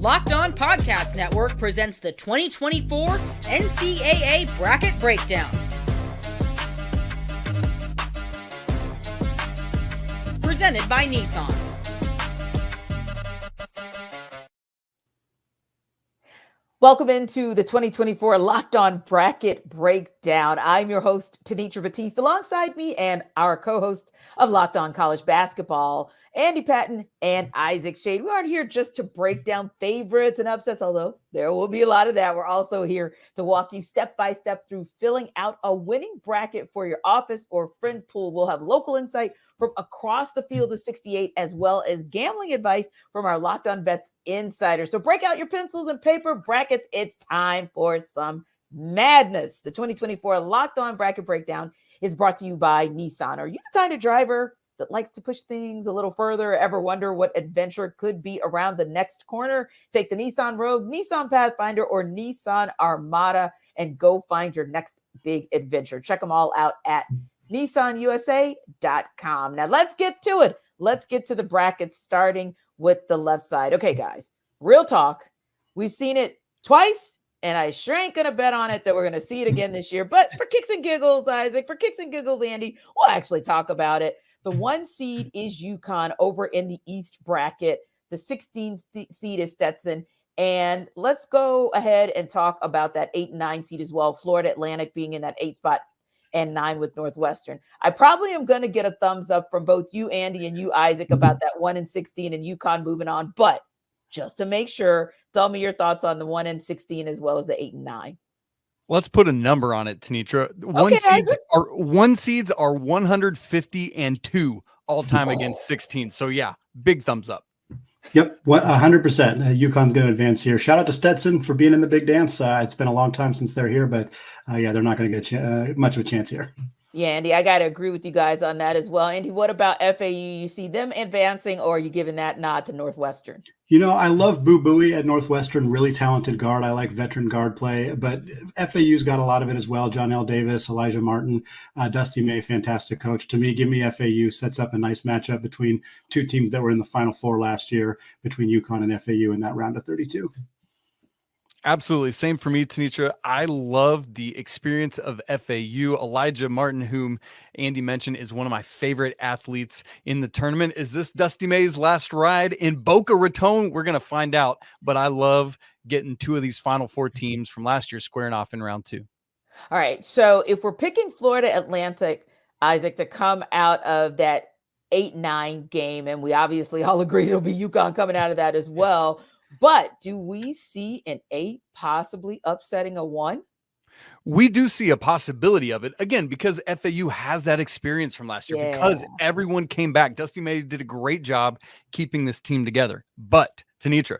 Locked On Podcast Network presents the 2024 NCAA Bracket Breakdown. Presented by Nissan. Welcome into the 2024 Locked On Bracket Breakdown. I'm your host, Tenitra Batiste, alongside me and our co-host of Locked On College Basketball, Andy Patton and Isaac Schade. We aren't here just to break down favorites and upsets, although there will be a lot of that. We're also here to walk you step by step through filling out a winning bracket for your office or friend pool. We'll have local insight from across the field of 68, as well as gambling advice from our Locked On Bets insider. So break out your pencils and paper brackets. It's time for some madness. The 2024 Locked On Bracket Breakdown is brought to you by Nissan. Are you the kind of driver that likes to push things a little further? Ever wonder what adventure could be around the next corner? Take the Nissan Rogue, Nissan Pathfinder, or Nissan Armada and go find your next big adventure. Check them all out at nissanusa.com. Now let's get to it. Let's get to the brackets, starting with the left side. Okay, guys, real talk. We've seen it twice, and I sure ain't going to bet on it that we're going to see it again this year. But for kicks and giggles, Isaac, for kicks and giggles, Andy, we'll actually talk about it. The 1 seed is UConn over in the East bracket. The 16 seed is Stetson. And let's go ahead and talk about that 8 and 9 seed as well. Florida Atlantic being in that 8 spot and 9 with Northwestern. I probably am going to get a thumbs up from both you, Andy, and you, Isaac, about that 1 and 16 and UConn moving on. But just to make sure, tell me your thoughts on the 1 and 16 as well as the 8 and 9. Let's put a number on it, Tenitra. One seeds are 150 and 2 all time against 16. So yeah, big thumbs up. Yep, 100%. UConn's going to advance here. Shout out to Stetson for being in the big dance. It's been a long time since they're here, but yeah, they're not going to get much of a chance here. Yeah, Andy, I got to agree with you guys on that as well. Andy, what about FAU? You see them advancing, or are you giving that nod to Northwestern? You know, I love Boo Buie at Northwestern, really talented guard. I like veteran guard play, but FAU's got a lot of it as well. John L. Davis, Elijah Martin, Dusty May, fantastic coach. To me, give me FAU. Sets up a nice matchup between two teams that were in the Final Four last year, between UConn and FAU in that round of 32. Absolutely. Same for me, Tenitra. I love the experience of FAU. Elijah Martin, whom Andy mentioned, is one of my favorite athletes in the tournament. Is this Dusty May's last ride in Boca Raton? We're going to find out, but I love getting 2 of these Final Four teams from last year squaring off in round 2. All right. So if we're picking Florida Atlantic, Isaac, to come out of that 8-9 game, and we obviously all agree it'll be UConn coming out of that as well. But do we see an 8 possibly upsetting a 1? We do see a possibility of it, again, because FAU has that experience from last year, because everyone came back. Dusty May did a great job keeping this team together. But, Tenitra,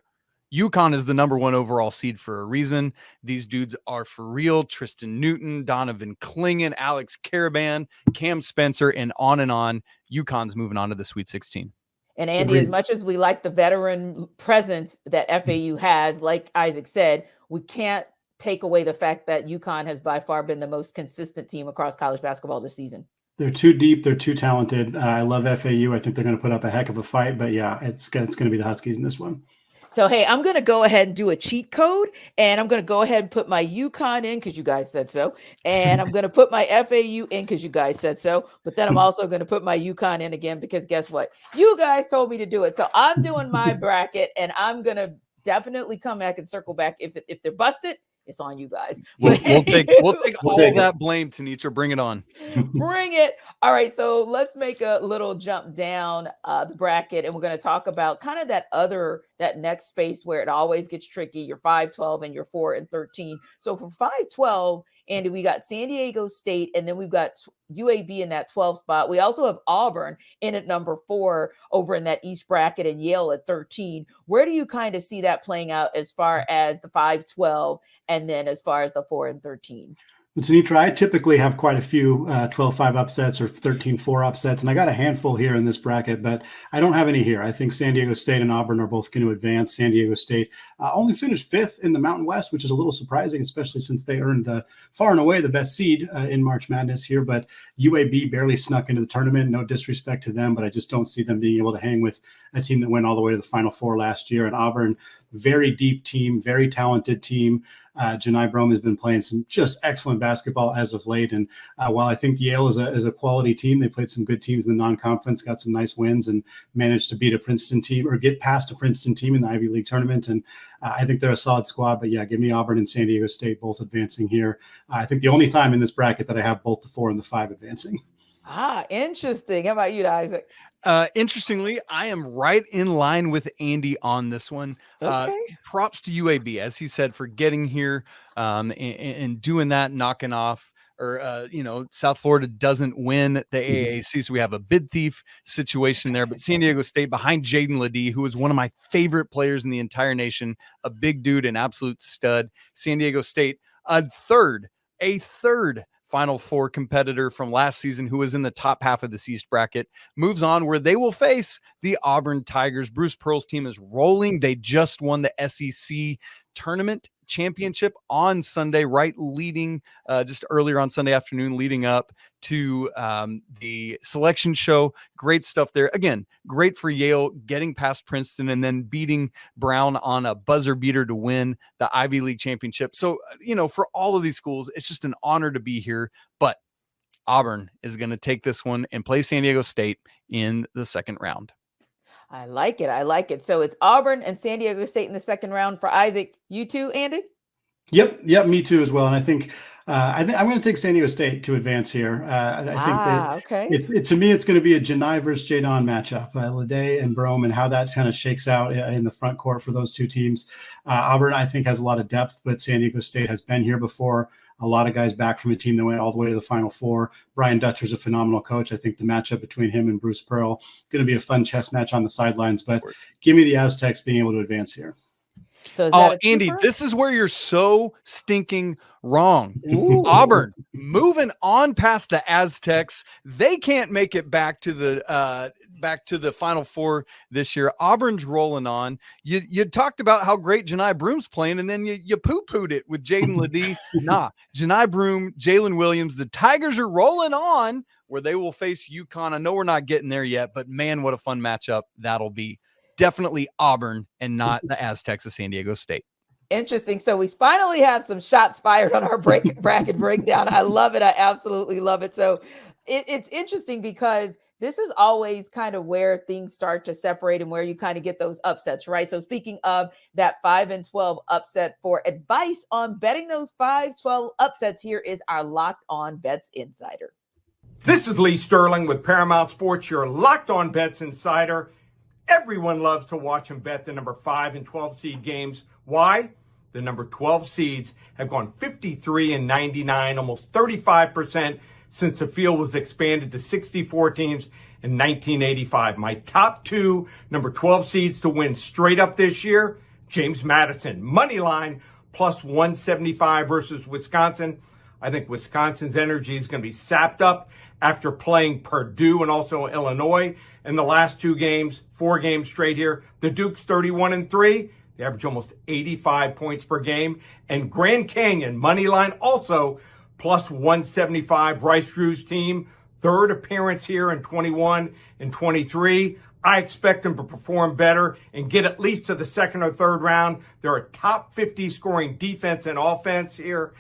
UConn is the number 1 overall seed for a reason. These dudes are for real. Tristan Newton, Donovan Clingan, Alex Caravan, Cam Spencer, and on. UConn's moving on to the Sweet 16. And Andy, as much as we like the veteran presence that FAU has, like Isaac said, we can't take away the fact that UConn has by far been the most consistent team across college basketball this season. They're too deep. They're too talented. I love FAU. I think they're going to put up a heck of a fight. But yeah, it's going to be the Huskies in this one. So, hey, I'm going to go ahead and do a cheat code, and I'm going to go ahead and put my UConn in because you guys said so. And I'm going to put my FAU in because you guys said so. But then I'm also going to put my UConn in again because guess what? You guys told me to do it. So I'm doing my bracket, and I'm going to definitely come back and circle back. If they're busted, it's on you guys. We'll take all that blame, Tenitra. Bring it on. Bring it. All right. So let's make a little jump down the bracket, and we're going to talk about kind of that next space where it always gets tricky. Your 5-12 and your 4 and 13. So for 5-12, Andy, we got San Diego State, and then we've got UAB in that 12 spot. We also have Auburn in at number 4 over in that East bracket, and Yale at 13. Where do you kind of see that playing out as far as the 5-12 and then as far as the 4 and 13? Tenitra, I typically have quite a few 12-5 upsets or 13-4 upsets, and I got a handful here in this bracket, but I don't have any here. I think San Diego State and Auburn are both going to advance. San Diego State only finished 5th in the Mountain West, which is a little surprising, especially since they earned far and away the best seed in March Madness here, but UAB barely snuck into the tournament. No disrespect to them, but I just don't see them being able to hang with a team that went all the way to the Final Four last year. And Auburn, very deep team, very talented team. Janai Brome has been playing some just excellent basketball as of late. And while I think Yale is a quality team, they played some good teams in the non-conference, got some nice wins, and managed to beat a Princeton team or get past a Princeton team in the Ivy League tournament. And I think they're a solid squad. But yeah, give me Auburn and San Diego State both advancing here. I think the only time in this bracket that I have both the 4 and the 5 advancing. Interesting. How about you, Isaac? Interestingly, I am right in line with Andy on this one. Okay. Props to UAB, as he said, for getting here and doing that, knocking off, or, South Florida doesn't win the AAC, so we have a bid thief situation there. But San Diego State behind Jaden Ledee, who is one of my favorite players in the entire nation, a big dude, an absolute stud. San Diego State, a third Final Four competitor from last season who was in the top half of this East bracket, moves on where they will face the Auburn Tigers. Bruce Pearl's team is rolling. They just won the SEC tournament championship on Sunday, leading just earlier on Sunday afternoon, leading up to the selection show. Great stuff there. Again, great for Yale getting past Princeton and then beating Brown on a buzzer beater to win the Ivy League championship. So, for all of these schools, it's just an honor to be here. But Auburn is going to take this one and play San Diego State in the second round. I like it. So it's Auburn and San Diego State in the second round for Isaac. You too, Andy? Yep, me too as well. And I think I'm going to take San Diego State to advance here. I think to me, it's going to be a Janai versus Jadon matchup, Ledee and Brome, and how that kind of shakes out in the front court for those two teams. Auburn, I think, has a lot of depth, but San Diego State has been here before. A lot of guys back from a team that went all the way to the Final Four. Brian Dutcher's a phenomenal coach. I think the matchup between him and Bruce Pearl going to be a fun chess match on the sidelines. But give me the Aztecs being able to advance here. So Andy, this is where you're so stinking wrong. Ooh. Auburn moving on past the Aztecs. They can't make it back to the Final Four this year. Auburn's rolling on. You talked about how great Janai Broom's playing, and then you poo-pooed it with Jaden Ledee. Janai Broom, Jalen Williams. The Tigers are rolling on where they will face UConn. I know we're not getting there yet, but man, what a fun matchup that'll be. Definitely Auburn and not the Aztecs of San Diego State. Interesting. So we finally have some shots fired on our bracket breakdown. I love it. I absolutely love it. So it's interesting because this is always kind of where things start to separate and where you kind of get those upsets, right? So speaking of that 5-12 upset, for advice on betting those 5-12 upsets, here is our Locked On Bets Insider. This is Lee Sterling with Paramount Sports, your Locked On Bets Insider. Everyone loves to watch and bet the number 5 and 12 seed games. Why? The number 12 seeds have gone 53-99, almost 35% since the field was expanded to 64 teams in 1985. My top 2 number 12 seeds to win straight up this year, James Madison, money line, plus 175 versus Wisconsin. I think Wisconsin's energy is going to be sapped up after playing Purdue and also Illinois in the last 4 games straight here. The Duke's 31-3. They average almost 85 points per game. And Grand Canyon, money line also, plus 175. Bryce Drew's team, 3rd appearance here in 21 and 23. I expect them to perform better and get at least to the 2nd or 3rd round. They're a top 50 scoring defense and offense here.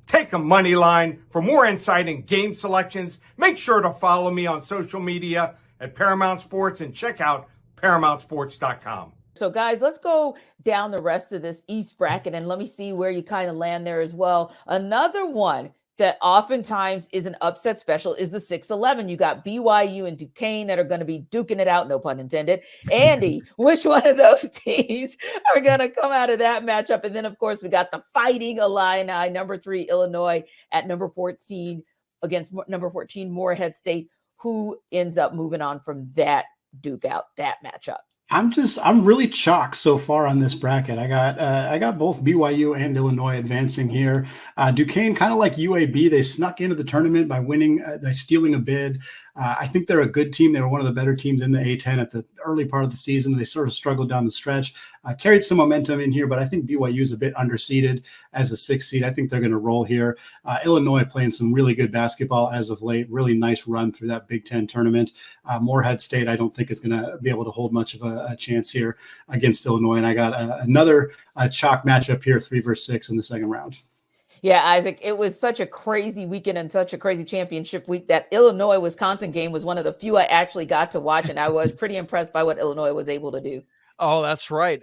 Take a money line. For more insight and game selections, make sure to follow me on social media at Paramount Sports and check out ParamountSports.com. So guys, let's go down the rest of this East bracket and let me see where you kind of land there as well. Another one that oftentimes is an upset special is the 6-11. You got BYU and Duquesne that are going to be duking it out, no pun intended. Andy, which one of those teams are going to come out of that matchup? And then, of course, we got the Fighting Illini, number 3 Illinois at number 14 against number 14 Morehead State. Who ends up moving on from that duke out, that matchup? I'm really chalk so far on this bracket. I got both BYU and Illinois advancing here. Duquesne, kind of like UAB, they snuck into the tournament by winning, by stealing a bid. I think they're a good team. They were one of the better teams in the A10 at the early part of the season. They sort of struggled down the stretch, carried some momentum in here, but I think BYU is a bit underseeded as a 6th seed. I think they're going to roll here. Illinois playing some really good basketball as of late. Really nice run through that Big Ten tournament. Morehead State, I don't think is going to be able to hold much of a chance here against Illinois. And I got another chalk matchup here, 3 versus 6 in the second round. Yeah, Isaac, it was such a crazy weekend and such a crazy championship week. That Illinois-Wisconsin game was one of the few I actually got to watch, and I was pretty impressed by what Illinois was able to do. Oh, that's right.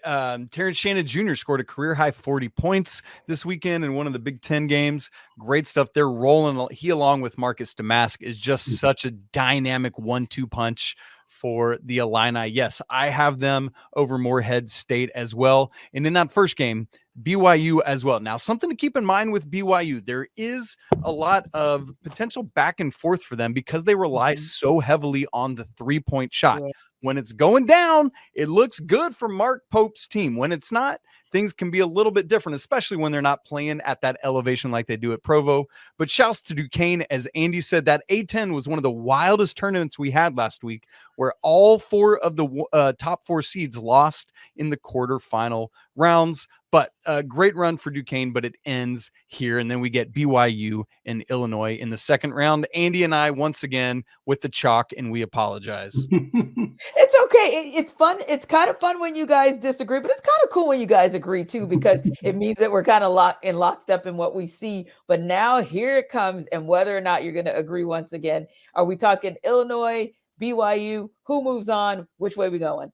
Terrence Shannon Jr. scored a career-high 40 points this weekend in one of the Big Ten games. Great stuff. They're rolling. He, along with Marcus Damask, is just such a dynamic 1-2 punch for the Illini. Yes, I have them over Morehead State as well. And in that first game, BYU as well. Now, something to keep in mind with BYU, there is a lot of potential back and forth for them because they rely so heavily on the 3-point shot. Yeah. When it's going down, it looks good for Mark Pope's team. When it's not, things can be a little bit different, especially when they're not playing at that elevation like they do at Provo. But shouts to Duquesne. As Andy said, that A10 was one of the wildest tournaments we had last week, where all 4 of the top 4 seeds lost in the quarterfinal rounds. But a great run for Duquesne, but it ends here. And then we get BYU and Illinois in the second round. Andy and I, once again, with the chalk, and we apologize. It's okay. It's fun. It's kind of fun when you guys disagree, but it's kind of cool when you guys agree too, because it means that we're kind of lockstep in what we see. But now here it comes, and whether or not you're going to agree once again, are we talking Illinois, BYU? Who moves on? Which way we going?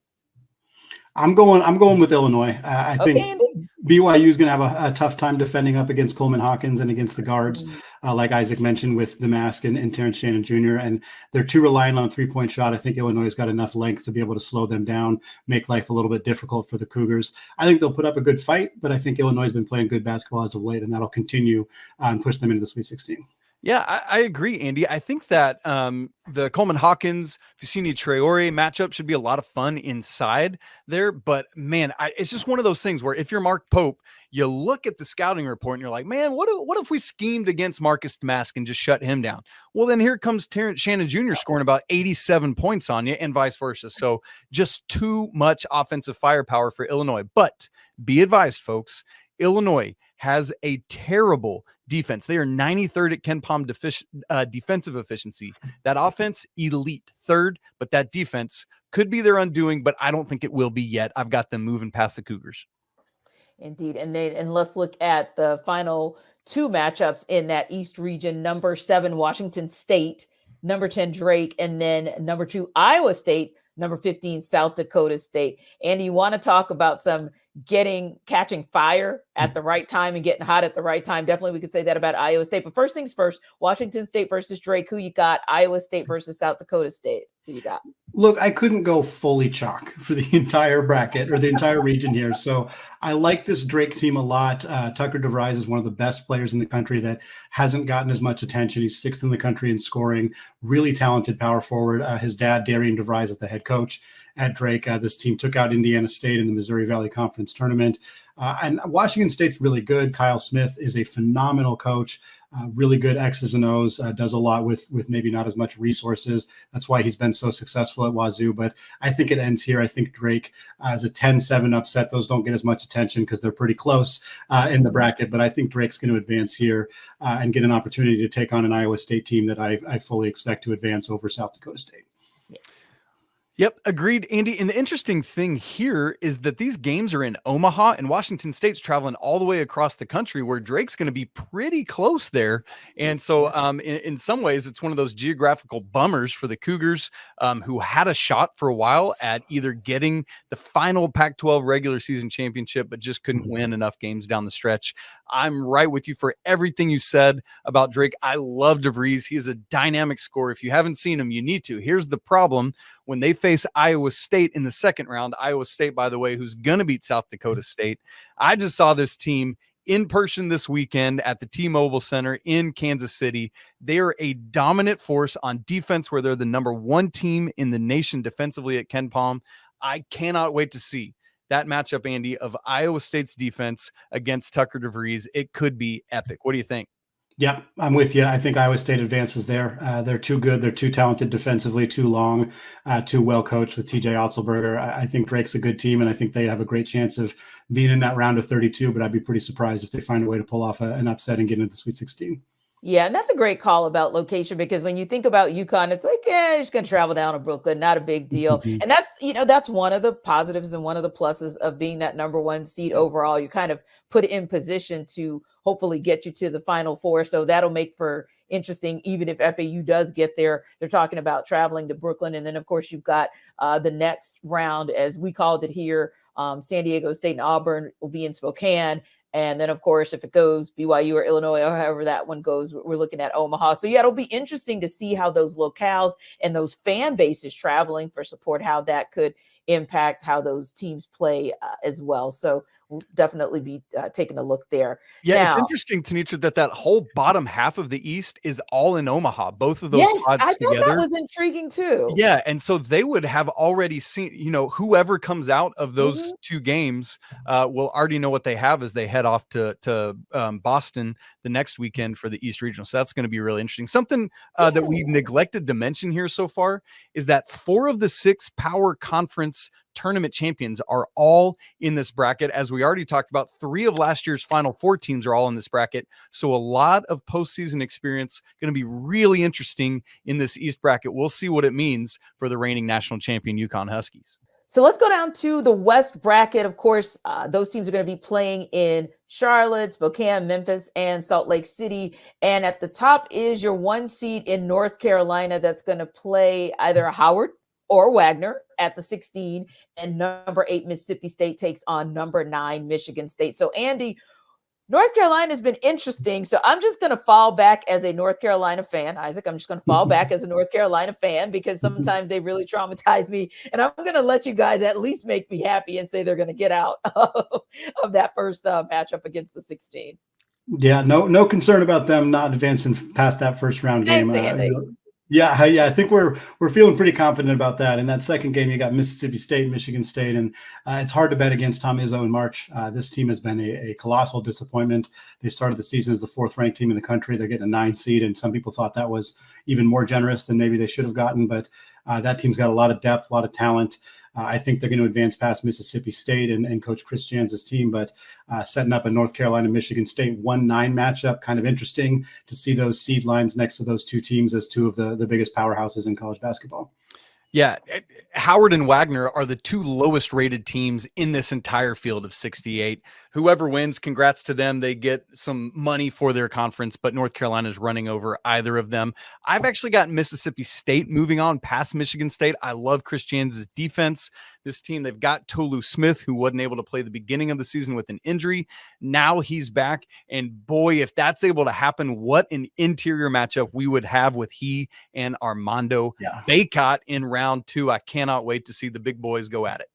I'm going with Illinois. I think Andy. BYU is going to have a tough time defending up against Coleman Hawkins and against the guards, like Isaac mentioned, with Damask and Terrence Shannon Jr. And they're too reliant on a 3-point shot. I think Illinois has got enough length to be able to slow them down, make life a little bit difficult for the Cougars. I think they'll put up a good fight, but I think Illinois has been playing good basketball as of late, and that'll continue and push them into the Sweet 16. Yeah, I agree, Andy. I think that the Coleman Hawkins, Vicini Traore matchup should be a lot of fun inside there. But man, it's just one of those things where if you're Mark Pope, you look at the scouting report and you're like, man, what if we schemed against Marcus Damask and just shut him down? Well, then here comes Terrence Shannon Jr. scoring about 87 points on you and vice versa. So just too much offensive firepower for Illinois. But be advised, folks, Illinois has a terrible defense. They are 93rd at Ken Palm defensive efficiency. That offense, elite 3rd, but that defense could be their undoing, but I don't think it will be yet. I've got them moving past the Cougars. Indeed. And let's look at the final 2 matchups in that East region. Number 7, Washington State, number 10, Drake, and then number 2, Iowa State, number 15, South Dakota State. And you want to talk about some catching fire at the right time and getting hot at the right time. Definitely we could say that about Iowa State. But first things first, Washington State versus Drake. Who you got? Iowa State versus South Dakota State. Who you got? Look, I couldn't go fully chalk for the entire bracket or the entire region here. So I like this Drake team a lot. Tucker DeVries is one of the best players in the country that hasn't gotten as much attention. He's 6th in the country in scoring, really talented power forward. His dad, Darian DeVries, is the head coach at Drake. This team took out Indiana State in the Missouri Valley Conference tournament. And Washington State's really good. Kyle Smith is a phenomenal coach, really good X's and O's, does a lot with maybe not as much resources. That's why he's been so successful at Wazoo. But I think it ends here. I think Drake is a 10-7 upset. Those don't get as much attention because they're pretty close in the bracket. But I think Drake's going to advance here and get an opportunity to take on an Iowa State team that I fully expect to advance over South Dakota State. Yep, agreed, Andy. And the interesting thing here is that these games are in Omaha, and Washington State's traveling all the way across the country, where Drake's going to be pretty close there. And so in some ways, it's one of those geographical bummers for the Cougars, who had a shot for a while at either getting the final Pac-12 regular season championship, but just couldn't win enough games down the stretch. I'm right with you for everything you said about Drake. I love DeVries. He is a dynamic scorer. If you haven't seen him, you need to. Here's the problem. When they face Iowa State in the second round, Iowa State, by the way, who's going to beat South Dakota State. I just saw this team in person this weekend at the T-Mobile Center in Kansas City. They are a dominant force on defense, where they're the number 1 team in the nation defensively at Ken Palm. I cannot wait to see that matchup, Andy, of Iowa State's defense against Tucker DeVries. It could be epic. What do you think? Yeah, I'm with you. I think Iowa State advances there. They're too good. They're too talented defensively, too long, too well coached with TJ Otzelberger. I think Drake's a good team, and I think they have a great chance of being in that round of 32, but I'd be pretty surprised if they find a way to pull off an upset and get into the Sweet 16. Yeah, and that's a great call about location, because when you think about UConn, it's like, yeah, you're just going to travel down to Brooklyn, not a big deal. Mhm. And that's, that's one of the positives and one of the pluses of being that number one seed overall. You kind of put in position to hopefully get you to the Final Four. So that'll make for interesting, even if FAU does get there. They're talking about traveling to Brooklyn. And then, of course, you've got the next round, as we called it here, San Diego State and Auburn will be in Spokane. And then, of course, if it goes BYU or Illinois, or however that one goes, we're looking at Omaha. So, yeah, it'll be interesting to see how those locales and those fan bases traveling for support, how that could impact how those teams play as well. So we'll definitely be taking a look there. Yeah, now, it's interesting, Tenitra, that whole bottom half of the East is all in Omaha. Both of those yes, I thought together. that was intriguing too. Yeah, and so they would have already seen, whoever comes out of those two games will already know what they have as they head off to Boston the next weekend for the East Regional. So that's going to be really interesting. Something that we neglected to mention here so far is that 4 of the 6 power conference tournament champions are all in this bracket. As we already talked about, 3 of last year's Final Four teams are all in this bracket. So a lot of postseason experience, going to be really interesting in this East bracket. We'll see what it means for the reigning national champion UConn Huskies. So let's go down to the West bracket. Of course, those teams are going to be playing in Charlotte, Spokane, Memphis, and Salt Lake City. And at the top is your 1 seed in North Carolina that's going to play either Howard or Wagner at the 16, and number 8 Mississippi State takes on number 9 Michigan State. So Andy, North Carolina has been interesting. So I'm just going to fall back as a North Carolina fan. Isaac, I'm just going to fall back as a North Carolina fan, because sometimes they really traumatize me. And I'm going to let you guys at least make me happy and say they're going to get out of that first matchup against the 16. Yeah, no concern about them not advancing past that first round game. Yeah, I think we're feeling pretty confident about that. In that second game, you got Mississippi State, Michigan State, and it's hard to bet against Tom Izzo in March. This team has been a colossal disappointment. They started the season as the 4th-ranked team in the country. They're getting a 9 seed, and some people thought that was even more generous than maybe they should have gotten. But that team's got a lot of depth, a lot of talent. I think they're going to advance past Mississippi State and Coach Chris Jans' team, but setting up a North Carolina, Michigan State 1-9 matchup, kind of interesting to see those seed lines next to those 2 teams as 2 of the biggest powerhouses in college basketball. Yeah, Howard and Wagner are the 2 lowest rated teams in this entire field of 68. Whoever wins, congrats to them. They get some money for their conference, but North Carolina is running over either of them. I've actually got Mississippi State moving on past Michigan State. I love Chris Jans' defense. This team, they've got Tolu Smith, who wasn't able to play the beginning of the season with an injury. Now he's back. And boy, if that's able to happen, what an interior matchup we would have with he and Armando Baycott in round 2. I cannot wait to see the big boys go at it.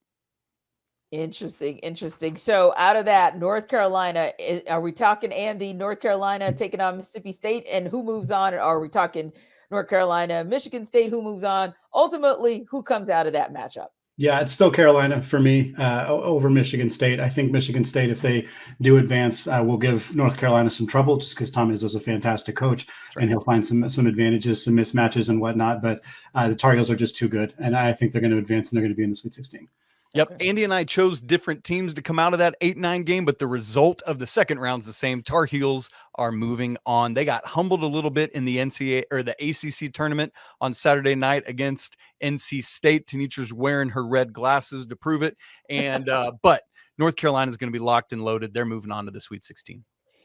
Interesting. So out of that, North Carolina, are we talking, Andy, North Carolina taking on Mississippi State, and who moves on? Or are we talking North Carolina, Michigan State, who moves on? Ultimately, who comes out of that matchup? Yeah, it's still Carolina for me over Michigan State. I think Michigan State, if they do advance, will give North Carolina some trouble, just because Tom is a fantastic coach, and he'll find some advantages, some mismatches and whatnot. But the Tar Heels are just too good, and I think they're going to advance, and they're going to be in the Sweet 16. Yep. Okay. Andy and I chose different teams to come out of that 8-9 game, but the result of the second round's the same. Tar Heels are moving on. They got humbled a little bit in the NCAA or the ACC tournament on Saturday night against NC State. Tenitra's wearing her red glasses to prove it. And, but North Carolina is going to be locked and loaded. They're moving on to the Sweet 16.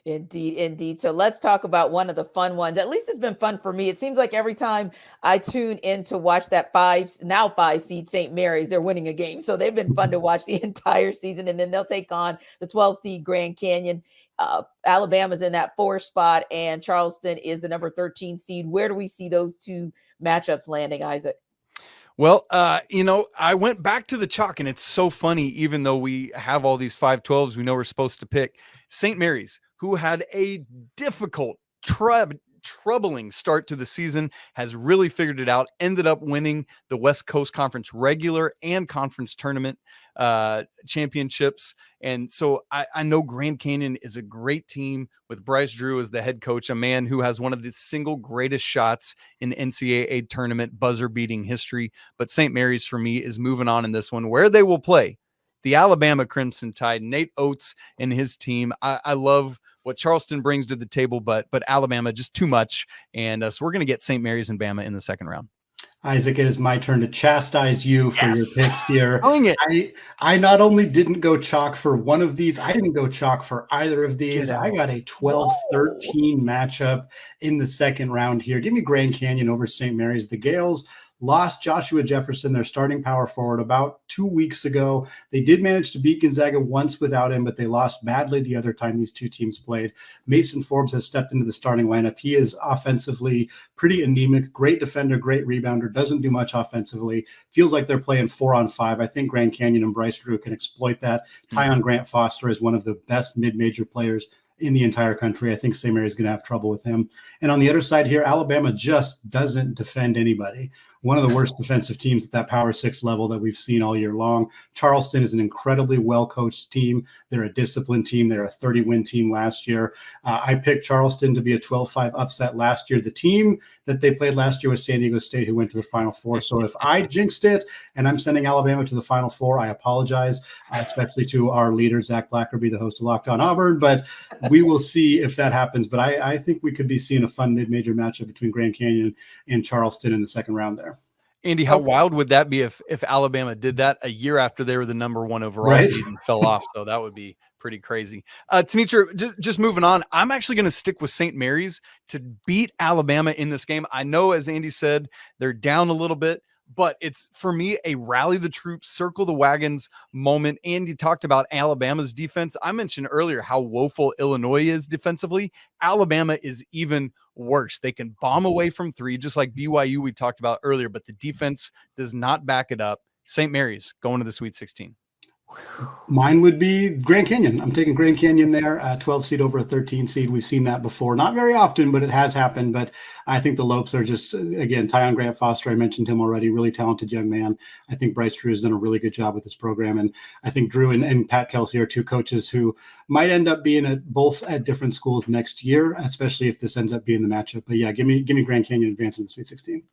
Indeed. So let's talk about one of the fun ones. At least it's been fun for me. It seems like every time I tune in to watch that 5 seed St. Mary's, they're winning a game. So they've been fun to watch the entire season. And then they'll take on the 12 seed Grand Canyon. Alabama's in that 4 spot, and Charleston is the number 13 seed. Where do we see those 2 matchups landing, Isaac? Well, I went back to the chalk, and it's so funny, even though we have all these 5-12s we know we're supposed to pick. St. Mary's, who had a difficult troubling start to the season, has really figured it out, ended up winning the West Coast Conference regular and conference tournament championships. And so I know Grand Canyon is a great team with Bryce Drew as the head coach, a man who has one of the single greatest shots in NCAA tournament buzzer beating history. But St. Mary's for me is moving on in this one, where they will play the Alabama Crimson Tide. Nate Oates and his team. I love what Charleston brings to the table, but Alabama just too much. And so we're going to get St. Mary's and Bama in the second round. Isaac, it is my turn to chastise you for your picks here. Dang it. I not only didn't go chalk for one of these, I didn't go chalk for either of these. I got a 12-13 matchup in the second round here. Give me Grand Canyon over St. Mary's. The Gales lost Joshua Jefferson, their starting power forward, about 2 weeks ago. They did manage to beat Gonzaga once without him, but they lost badly the other time these two teams played. Mason Forbes has stepped into the starting lineup. He is offensively pretty anemic, great defender, great rebounder, doesn't do much offensively. Feels like they're playing 4-on-5. I think Grand Canyon and Bryce Drew can exploit that. Tyon Grant Foster is one of the best mid-major players in the entire country. I think St. Mary's going to have trouble with him. And on the other side here, Alabama just doesn't defend anybody. One of the worst defensive teams at that Power 6 level that we've seen all year long. Charleston is an incredibly well-coached team. They're a disciplined team. They're a 30-win team last year. I picked Charleston to be a 12-5 upset last year. The team that they played last year was San Diego State, who went to the Final Four. So if I jinxed it and I'm sending Alabama to the Final Four, I apologize, especially to our leader, Zach Blackerby, the host of Locked On Auburn. But we will see if that happens. But I think we could be seeing a fun mid-major matchup between Grand Canyon and Charleston in the second round there. Andy, how wild would that be if Alabama did that a year after they were the number one overall seed and fell off? So that would be pretty crazy. Tenitra, just moving on, I'm actually going to stick with St. Mary's to beat Alabama in this game. I know, as Andy said, they're down a little bit, but it's, for me, a rally the troops, circle the wagons moment. Andy talked about Alabama's defense. I mentioned earlier how woeful Illinois is defensively. Alabama is even worse. They can bomb away from three, just like BYU we talked about earlier, but the defense does not back it up. St. Mary's going to the Sweet 16. Mine would be Grand Canyon. I'm taking Grand Canyon there, 12 seed over a 13 seed. We've seen that before. Not very often, but it has happened. But I think the Lopes are just, again, Tyon Grant Foster, I mentioned him already, really talented young man. I think Bryce Drew has done a really good job with this program. And I think Drew and Pat Kelsey are two coaches who might end up being both at different schools next year, especially if this ends up being the matchup. But yeah, give me Grand Canyon advancing to the Sweet 16.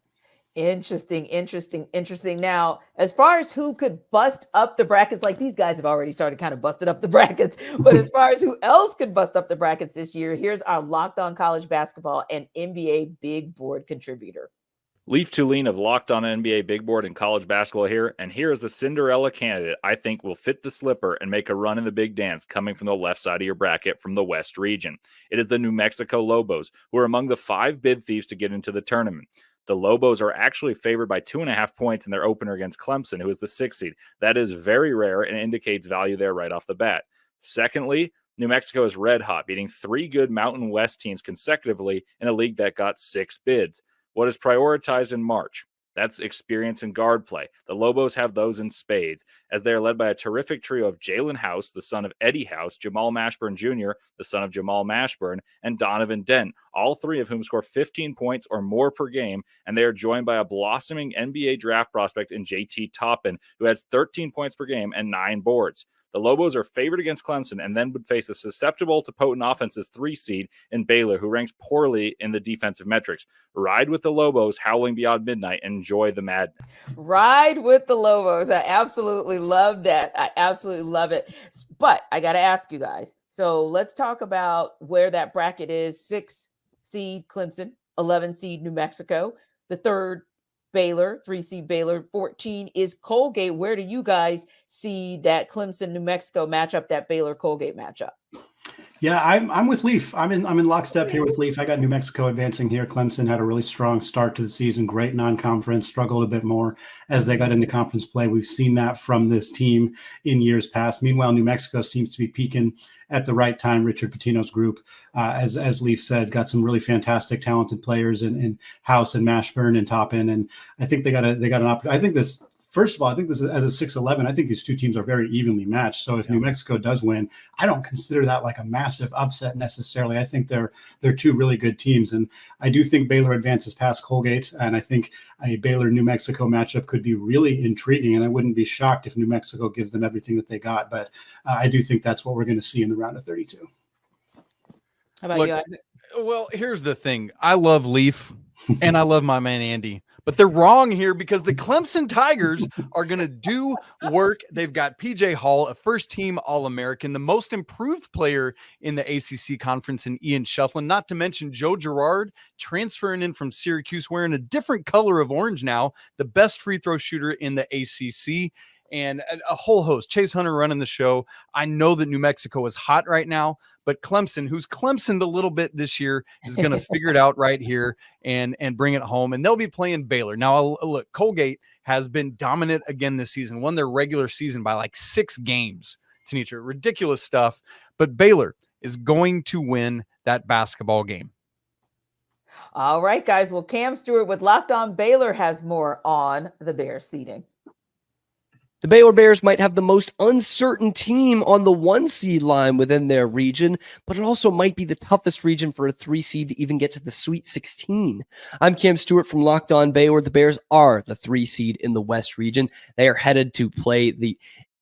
Interesting. Now, as far as who could bust up the brackets, like these guys have already started kind of busted up the brackets, but as far as who else could bust up the brackets this year, here's our Locked On College Basketball and NBA Big Board contributor. Leaf Tulane of Locked On NBA Big Board and College Basketball here, and here is the Cinderella candidate I think will fit the slipper and make a run in the big dance coming from the left side of your bracket from the West region. It is the New Mexico Lobos, who are among the 5 bid thieves to get into the tournament. The Lobos are actually favored by 2.5 points in their opener against Clemson, who is the 6th seed. That is very rare and indicates value there right off the bat. Secondly, New Mexico is red hot, beating 3 good Mountain West teams consecutively in a league that got 6 bids. What is prioritized in March? That's experience and guard play. The Lobos have those in spades, as they are led by a terrific trio of Jalen House, the son of Eddie House, Jamal Mashburn Jr., the son of Jamal Mashburn, and Donovan Dent, all 3 of whom score 15 points or more per game, and they are joined by a blossoming NBA draft prospect in JT Toppin, who has 13 points per game and 9 boards. The Lobos are favored against Clemson and then would face a susceptible to potent offense's 3 seed in Baylor, who ranks poorly in the defensive metrics. Ride with the Lobos, howling beyond midnight, and enjoy the madness. Ride with the Lobos. I absolutely love that. I absolutely love it. But I got to ask you guys. So let's talk about where that bracket is. 6 seed Clemson, 11 seed New Mexico, the 3rd Baylor, 3 seed Baylor, 14 is Colgate. Where do you guys see that Clemson New Mexico matchup, that Baylor Colgate matchup? Yeah, I'm with Leaf. I'm in lockstep here with Leaf. I got New Mexico advancing here. Clemson had a really strong start to the season, great non-conference, struggled a bit more as they got into conference play. We've seen that from this team in years past. Meanwhile, New Mexico seems to be peaking at the right time. Richard Pitino's group, as Leaf said, got some really fantastic, talented players in House and Mashburn and Toppin, and I think they got an opportunity. I think this first of all, I think this is as a 6-11. I think these two teams are very evenly matched. So if New Mexico does win, I don't consider that like a massive upset necessarily. I think they're two really good teams. And I do think Baylor advances past Colgate. And I think a Baylor-New Mexico matchup could be really intriguing. And I wouldn't be shocked if New Mexico gives them everything that they got. But I do think that's what we're going to see in the round of 32. How about you, Isaac? Well, here's the thing. I love Leaf and I love my man Andy, but they're wrong here because the Clemson Tigers are going to do work. They've got PJ Hall, a first-team All-American, the most improved player in the ACC conference, in Ian Shufflin, not to mention Joe Girard transferring in from Syracuse, wearing a different color of orange now, the best free throw shooter in the ACC. And a whole host. Chase Hunter running the show. I know that New Mexico is hot right now, but Clemson, who's Clemsoned a little bit this year, is going to figure it out right here and bring it home. And they'll be playing Baylor. Now, look, Colgate has been dominant again this season, won their regular season by like 6 games. Tenitra, ridiculous stuff. But Baylor is going to win that basketball game. All right, guys. Well, Cam Stewart with Locked On Baylor has more on the Bears seeding. The Baylor Bears might have the most uncertain team on the 1 seed line within their region, but it also might be the toughest region for a 3 seed to even get to the Sweet 16. I'm Cam Stewart from Locked On Baylor. The Bears are the 3 seed in the West region. They are headed to play the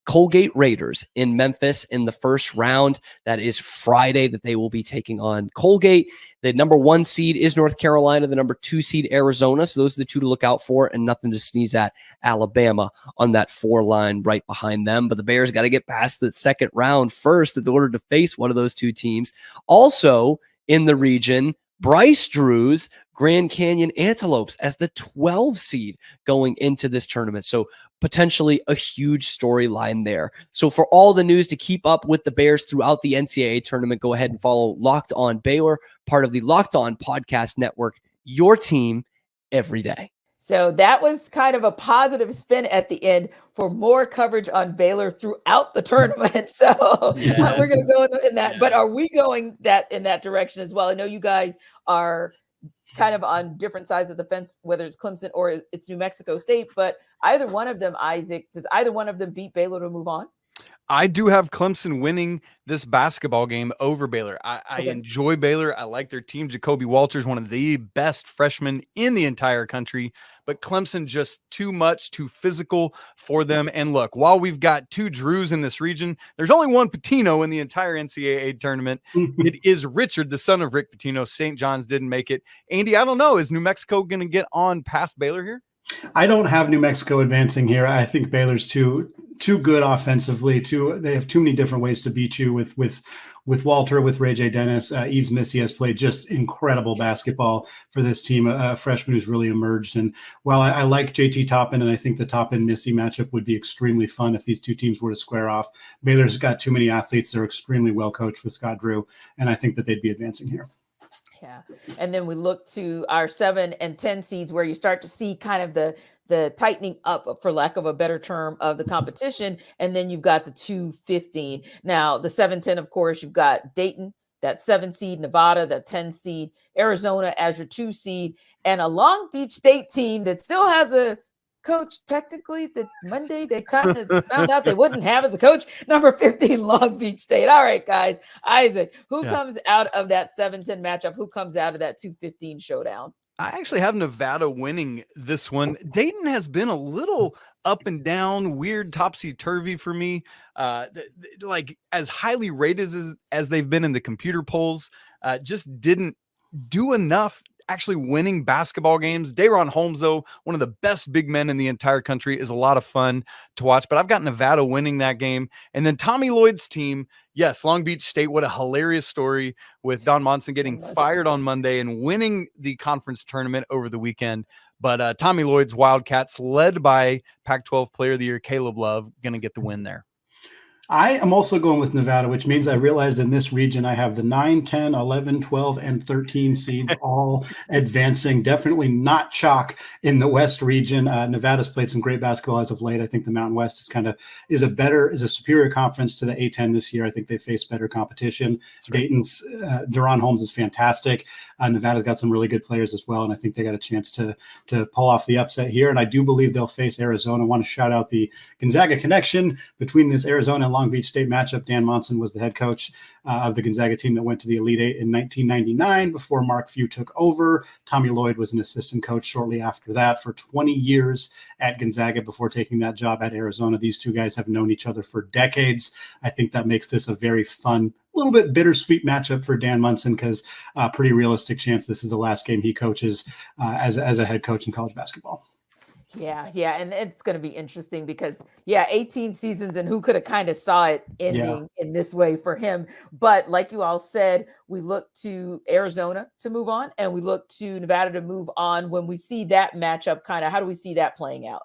Colgate Raiders in Memphis in the first round. That is Friday that they will be taking on Colgate. The number 1 seed is North Carolina, the number 2 seed Arizona. So those are the two to look out for, and nothing to sneeze at. Alabama on that 4 line right behind them. But the Bears got to get past the second round first in order to face one of those two teams. Also in the region, Bryce Drew's Grand Canyon Antelopes as the 12 seed going into this tournament. So potentially a huge storyline there. So for all the news to keep up with the Bears throughout the NCAA tournament, go ahead and follow Locked On Baylor, part of the Locked On Podcast Network, your team every day. So that was kind of a positive spin at the end for more coverage on Baylor throughout the tournament. So we're going to go in that. But are we going in that direction as well? I know you guys are kind of on different sides of the fence, whether it's Clemson or it's New Mexico State, but either one of them, Isaac, does either one of them beat Baylor to move on? I do have Clemson winning this basketball game over Baylor. I enjoy Baylor. I like their team. Jacoby Walters, one of the best freshmen in the entire country, but Clemson just too much, too physical for them. And look, while we've got 2 Drews in this region, there's only 1 Pitino in the entire NCAA tournament. It is Richard, the son of Rick Pitino. St. John's didn't make it. Andy, I don't know. Is New Mexico going to get on past Baylor here? I don't have New Mexico advancing here. I think Baylor's too good offensively. They have too many different ways to beat you with Walter, with Ray J. Dennis. Eves Missy has played just incredible basketball for this team, a freshman who's really emerged. And while I like JT Toppin, and I think the Toppin-Missy matchup would be extremely fun if these two teams were to square off, Baylor's got too many athletes. They're extremely well coached with Scott Drew, and I think that they'd be advancing here. Yeah. And then we look to our 7 and 10 seeds where you start to see kind of the tightening up, for lack of a better term, of the competition. And then you've got the 2-15. Now, the 7-10, of course, you've got Dayton, that 7 seed, Nevada, that 10 seed, Arizona as your 2 seed, and a Long Beach State team that still has a coach. Technically, that Monday they kind of found out they wouldn't have as a coach, number 15 Long Beach State. All right, guys. Isaac, who comes out of that 7-10 matchup? Who comes out of that 2-15 showdown? I actually have Nevada winning this one. Dayton has been a little up and down, weird, topsy-turvy for me. Like as highly rated as they've been in the computer polls, just didn't do enough actually winning basketball games. Dayron Holmes, though, one of the best big men in the entire country, is a lot of fun to watch. But I've got Nevada winning that game. And then Tommy Lloyd's team, yes, Long Beach State, what a hilarious story with Don Monson getting fired on Monday and winning the conference tournament over the weekend. But Tommy Lloyd's Wildcats, led by Pac-12 Player of the Year Caleb Love, going to get the win there. I am also going with Nevada, which means I realized in this region I have the 9, 10, 11, 12, and 13 seeds all advancing. Definitely not chalk in the West region. Nevada's played some great basketball as of late. I think the Mountain West is a superior conference to the A10 this year. I think they face better competition. Right. Dayton's Deron Holmes is fantastic. Nevada's got some really good players as well, and I think they got a chance to pull off the upset here. And I do believe they'll face Arizona. I want to shout out the Gonzaga connection between this Arizona and Long Beach State matchup. Dan Monson was the head coach of the Gonzaga team that went to the Elite Eight in 1999 before Mark Few took over. Tommy Lloyd was an assistant coach shortly after that for 20 years at Gonzaga before taking that job at Arizona. These two guys have known each other for decades. I think that makes this a very fun, a little bit bittersweet matchup for Dan Munson because pretty realistic chance this is the last game he coaches as a head coach in college basketball. Yeah. And it's going to be interesting because, 18 seasons and who could have kind of saw it ending in this way for him. But like you all said, we look to Arizona to move on and we look to Nevada to move on. When we see that matchup, kind of how do we see that playing out?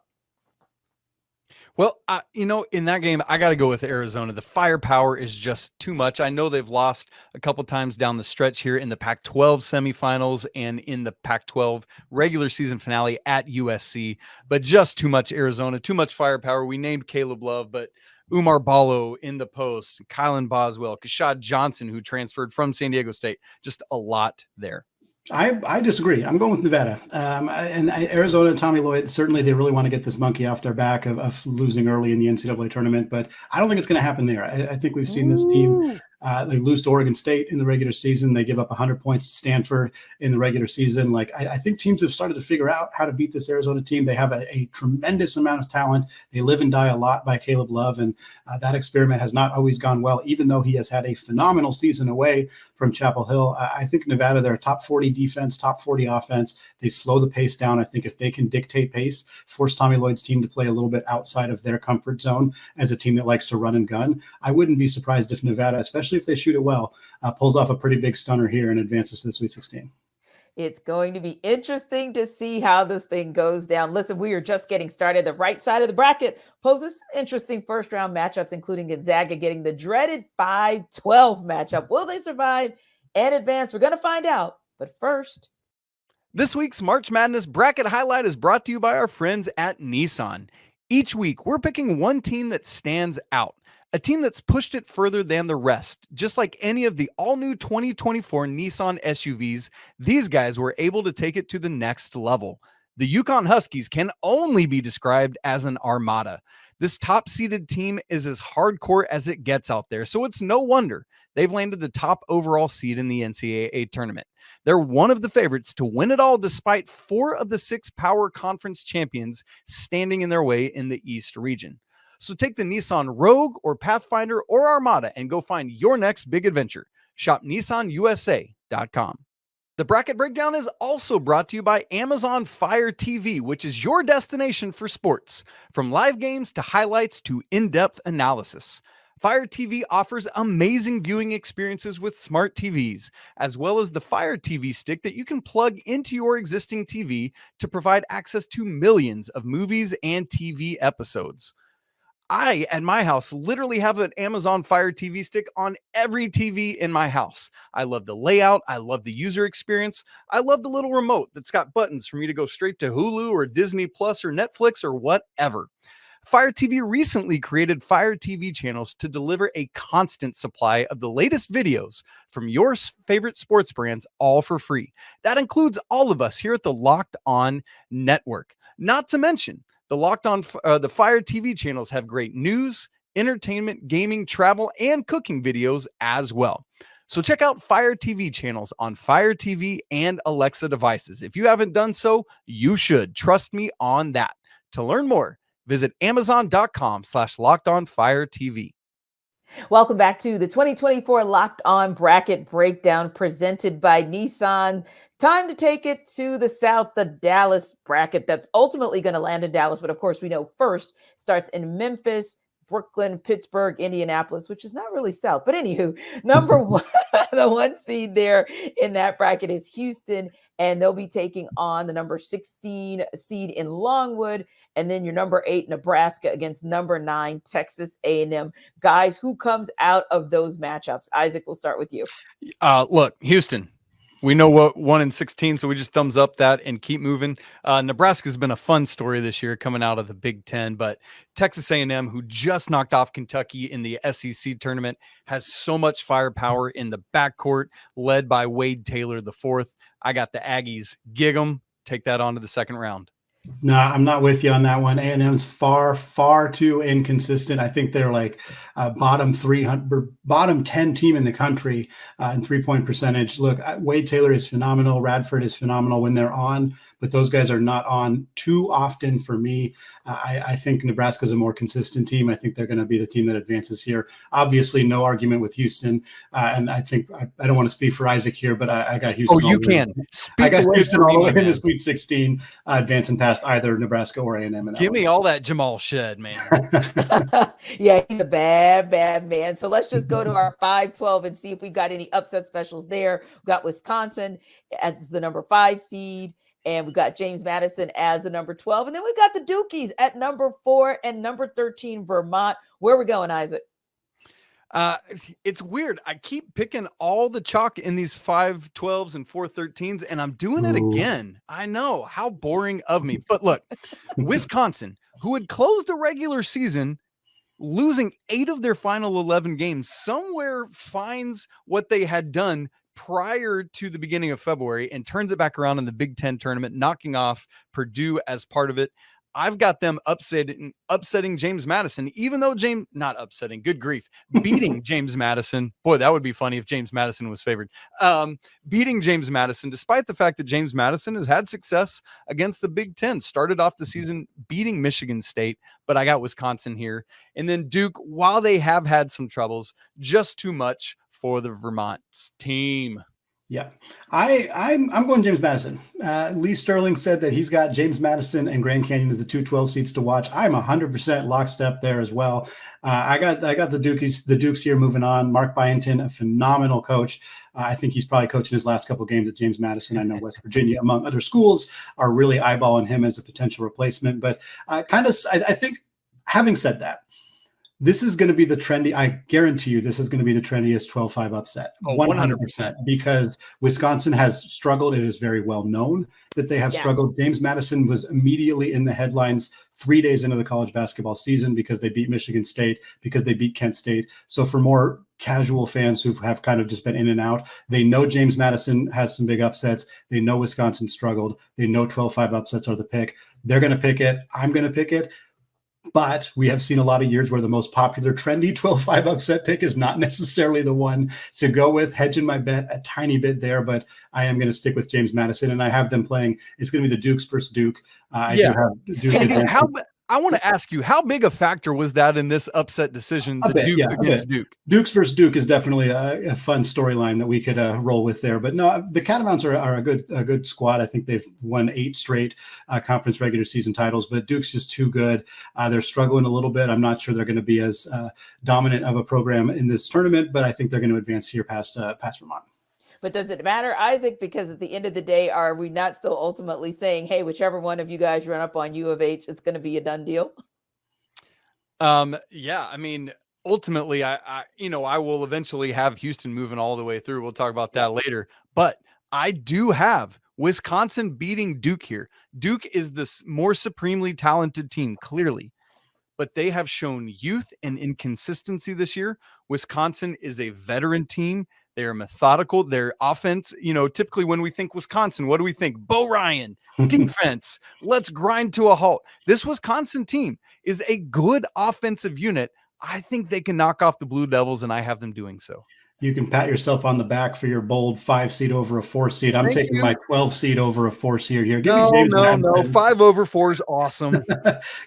Well, in that game, I got to go with Arizona. The firepower is just too much. I know they've lost a couple times down the stretch here in the Pac-12 semifinals and in the Pac-12 regular season finale at USC, but just too much Arizona, too much firepower. We named Caleb Love, but Umar Ballo in the post, Kylan Boswell, Kashad Johnson, who transferred from San Diego State, just a lot there. I disagree. I'm going with Nevada. And Arizona, Tommy Lloyd, certainly they really want to get this monkey off their back of losing early in the NCAA tournament, but I don't think it's going to happen there. I think we've seen this team. They lose to Oregon State in the regular season. They give up 100 points to Stanford in the regular season. I think teams have started to figure out how to beat this Arizona team. They have a tremendous amount of talent. They live and die a lot by Caleb Love, and that experiment has not always gone well, even though he has had a phenomenal season away from Chapel Hill. I think Nevada, they're a top 40 defense, top 40 offense. They slow the pace down. I think if they can dictate pace, force Tommy Lloyd's team to play a little bit outside of their comfort zone as a team that likes to run and gun, I wouldn't be surprised if Nevada, especially if they shoot it well, pulls off a pretty big stunner here and advances to the Sweet 16. It's going to be interesting to see how this thing goes down. Listen, we are just getting started. The right side of the bracket poses interesting first-round matchups, including Gonzaga getting the dreaded 5-12 matchup. Will they survive and advance? We're going to find out. But first, this week's March Madness bracket highlight is brought to you by our friends at Nissan. Each week, we're picking one team that stands out. A team that's pushed it further than the rest. Just like any of the all-new 2024 Nissan SUVs, these guys were able to take it to the next level. The UConn Huskies can only be described as an armada. This top-seeded team is as hardcore as it gets out there, so it's no wonder they've landed the top overall seed in the NCAA tournament. They're one of the favorites to win it all despite 4 of the 6 power conference champions standing in their way in the East region. So take the Nissan Rogue or Pathfinder or Armada and go find your next big adventure. Shop nissanusa.com. The bracket breakdown is also brought to you by Amazon Fire TV, which is your destination for sports. From live games to highlights to in-depth analysis. Fire TV offers amazing viewing experiences with smart TVs, as well as the Fire TV stick that you can plug into your existing TV to provide access to millions of movies and TV episodes. I, at my house, literally have an Amazon Fire TV stick on every TV in my house. I love the layout. I love the user experience. I love the little remote that's got buttons for me to go straight to Hulu or Disney Plus or Netflix or whatever. Fire TV recently created Fire TV channels to deliver a constant supply of the latest videos from your favorite sports brands, all for free. That includes all of us here at the Locked On Network. Not to mention, the Fire TV channels have great news, entertainment, gaming, travel, and cooking videos as well. So check out Fire TV channels on Fire TV and Alexa devices. If you haven't done so, you should. Trust me on that. To learn more, visit amazon.com/LockedOnFireTV. Welcome back to the 2024 Locked On Bracket Breakdown presented by Nissan. Time to take it to the South, the Dallas bracket that's ultimately going to land in Dallas. But of course, we know first starts in Memphis, Brooklyn, Pittsburgh, Indianapolis, which is not really South. But anywho, number one, the 1 seed there in that bracket is Houston, and they'll be taking on the number 16 seed in Longwood. and then your number 8 Nebraska against number 9 Texas A&M. Guys, who comes out of those matchups? Isaac, we'll start with you. Look, Houston. We know what 1-16, so we just thumbs up that and keep moving. Nebraska's been a fun story this year coming out of the Big Ten, but Texas A&M, who just knocked off Kentucky in the SEC tournament, has so much firepower in the backcourt, led by Wade Taylor IV. I got the Aggies. Gig 'em. Take that on to the second round. No, I'm not with you on that one. A&M's far too inconsistent. I think they're like bottom 10 team in the country in 3-point percentage. Look, Wade Taylor is phenomenal. Radford is phenomenal when they're on, but those guys are not on too often for me. I think Nebraska's a more consistent team. I think they're going to be the team that advances here. Obviously, no argument with Houston. And I think I don't want to speak for Isaac here, but I got Houston. Oh, you can. I got Houston all the way in the Sweet 16, advancing past either Nebraska or A&M. Give me all that Jamal Shed, man. Yeah, he's a bad man. So let's just go to our 5-12 and see if we got any upset specials there. We got Wisconsin as the number 5 seed. And we got James Madison as the number 12. And then we got the Dukies at number 4 and number 13, Vermont. Where are we going, Isaac? It's weird. I keep picking all the chalk in these 5-12s and 4-13s, and I'm doing it again. I know, how boring of me. But look, Wisconsin, who had closed the regular season, losing 8 of their final 11 games, somewhere finds what they had done prior to the beginning of February and turns it back around in the Big Ten tournament, knocking off Purdue as part of it. I've got them upsetting James Madison, even though not upsetting, good grief, beating James Madison. Boy, that would be funny if James Madison was favored. Beating James Madison, despite the fact that James Madison has had success against the Big Ten, started off the season beating Michigan State, but I got Wisconsin here. And then Duke, while they have had some troubles, just too much for the Vermont team. Yeah, I'm going James Madison. Lee Sterling said that he's got James Madison and Grand Canyon as the 2-12 seeds to watch. I'm 100% lockstep there as well. I got the Dukes here moving on. Mark Byington, a phenomenal coach. I think he's probably coaching his last couple of games at James Madison. I know West Virginia, among other schools, are really eyeballing him as a potential replacement. But I think, having said that, this is going to be the trendy. I guarantee you, this is going to be the trendiest 12-5 upset. 100%, because Wisconsin has struggled. It is very well known that they have struggled. James Madison was immediately in the headlines 3 days into the college basketball season because they beat Michigan State, because they beat Kent State. So for more casual fans who have kind of just been in and out, they know James Madison has some big upsets. They know Wisconsin struggled. They know 12-5 upsets are the pick. They're going to pick it. I'm going to pick it. But we have seen a lot of years where the most popular, trendy 12-5 upset pick is not necessarily the one to go with. Hedging my bet a tiny bit there, but I am going to stick with James Madison, and I have them playing. It's going to be the Dukes versus Duke. I do have Duke. I want to ask you, how big a factor was that in this upset decision, Duke against Duke? Dukes versus Duke is definitely a fun storyline that we could roll with there. But no, the Catamounts are a good squad. I think they've won 8 straight conference regular season titles, but Duke's just too good. They're struggling a little bit. I'm not sure they're going to be as dominant of a program in this tournament, but I think they're going to advance here past Vermont. But does it matter, Isaac? Because at the end of the day, are we not still ultimately saying, hey, whichever one of you guys run up on U of H, it's going to be a done deal? Yeah, I mean, ultimately, I will eventually have Houston moving all the way through. We'll talk about that later. But I do have Wisconsin beating Duke here. Duke is the more supremely talented team, clearly. But they have shown youth and inconsistency this year. Wisconsin is a veteran team. They are methodical. Their offense, typically when we think Wisconsin, what do we think? Bo Ryan, defense. Let's grind to a halt. This Wisconsin team is a good offensive unit. I think they can knock off the Blue Devils, and I have them doing so. You can pat yourself on the back for your bold 5 seed over a 4 seed. I'm taking my 12 seed over a 4 seed here. No. 5 over 4 is awesome.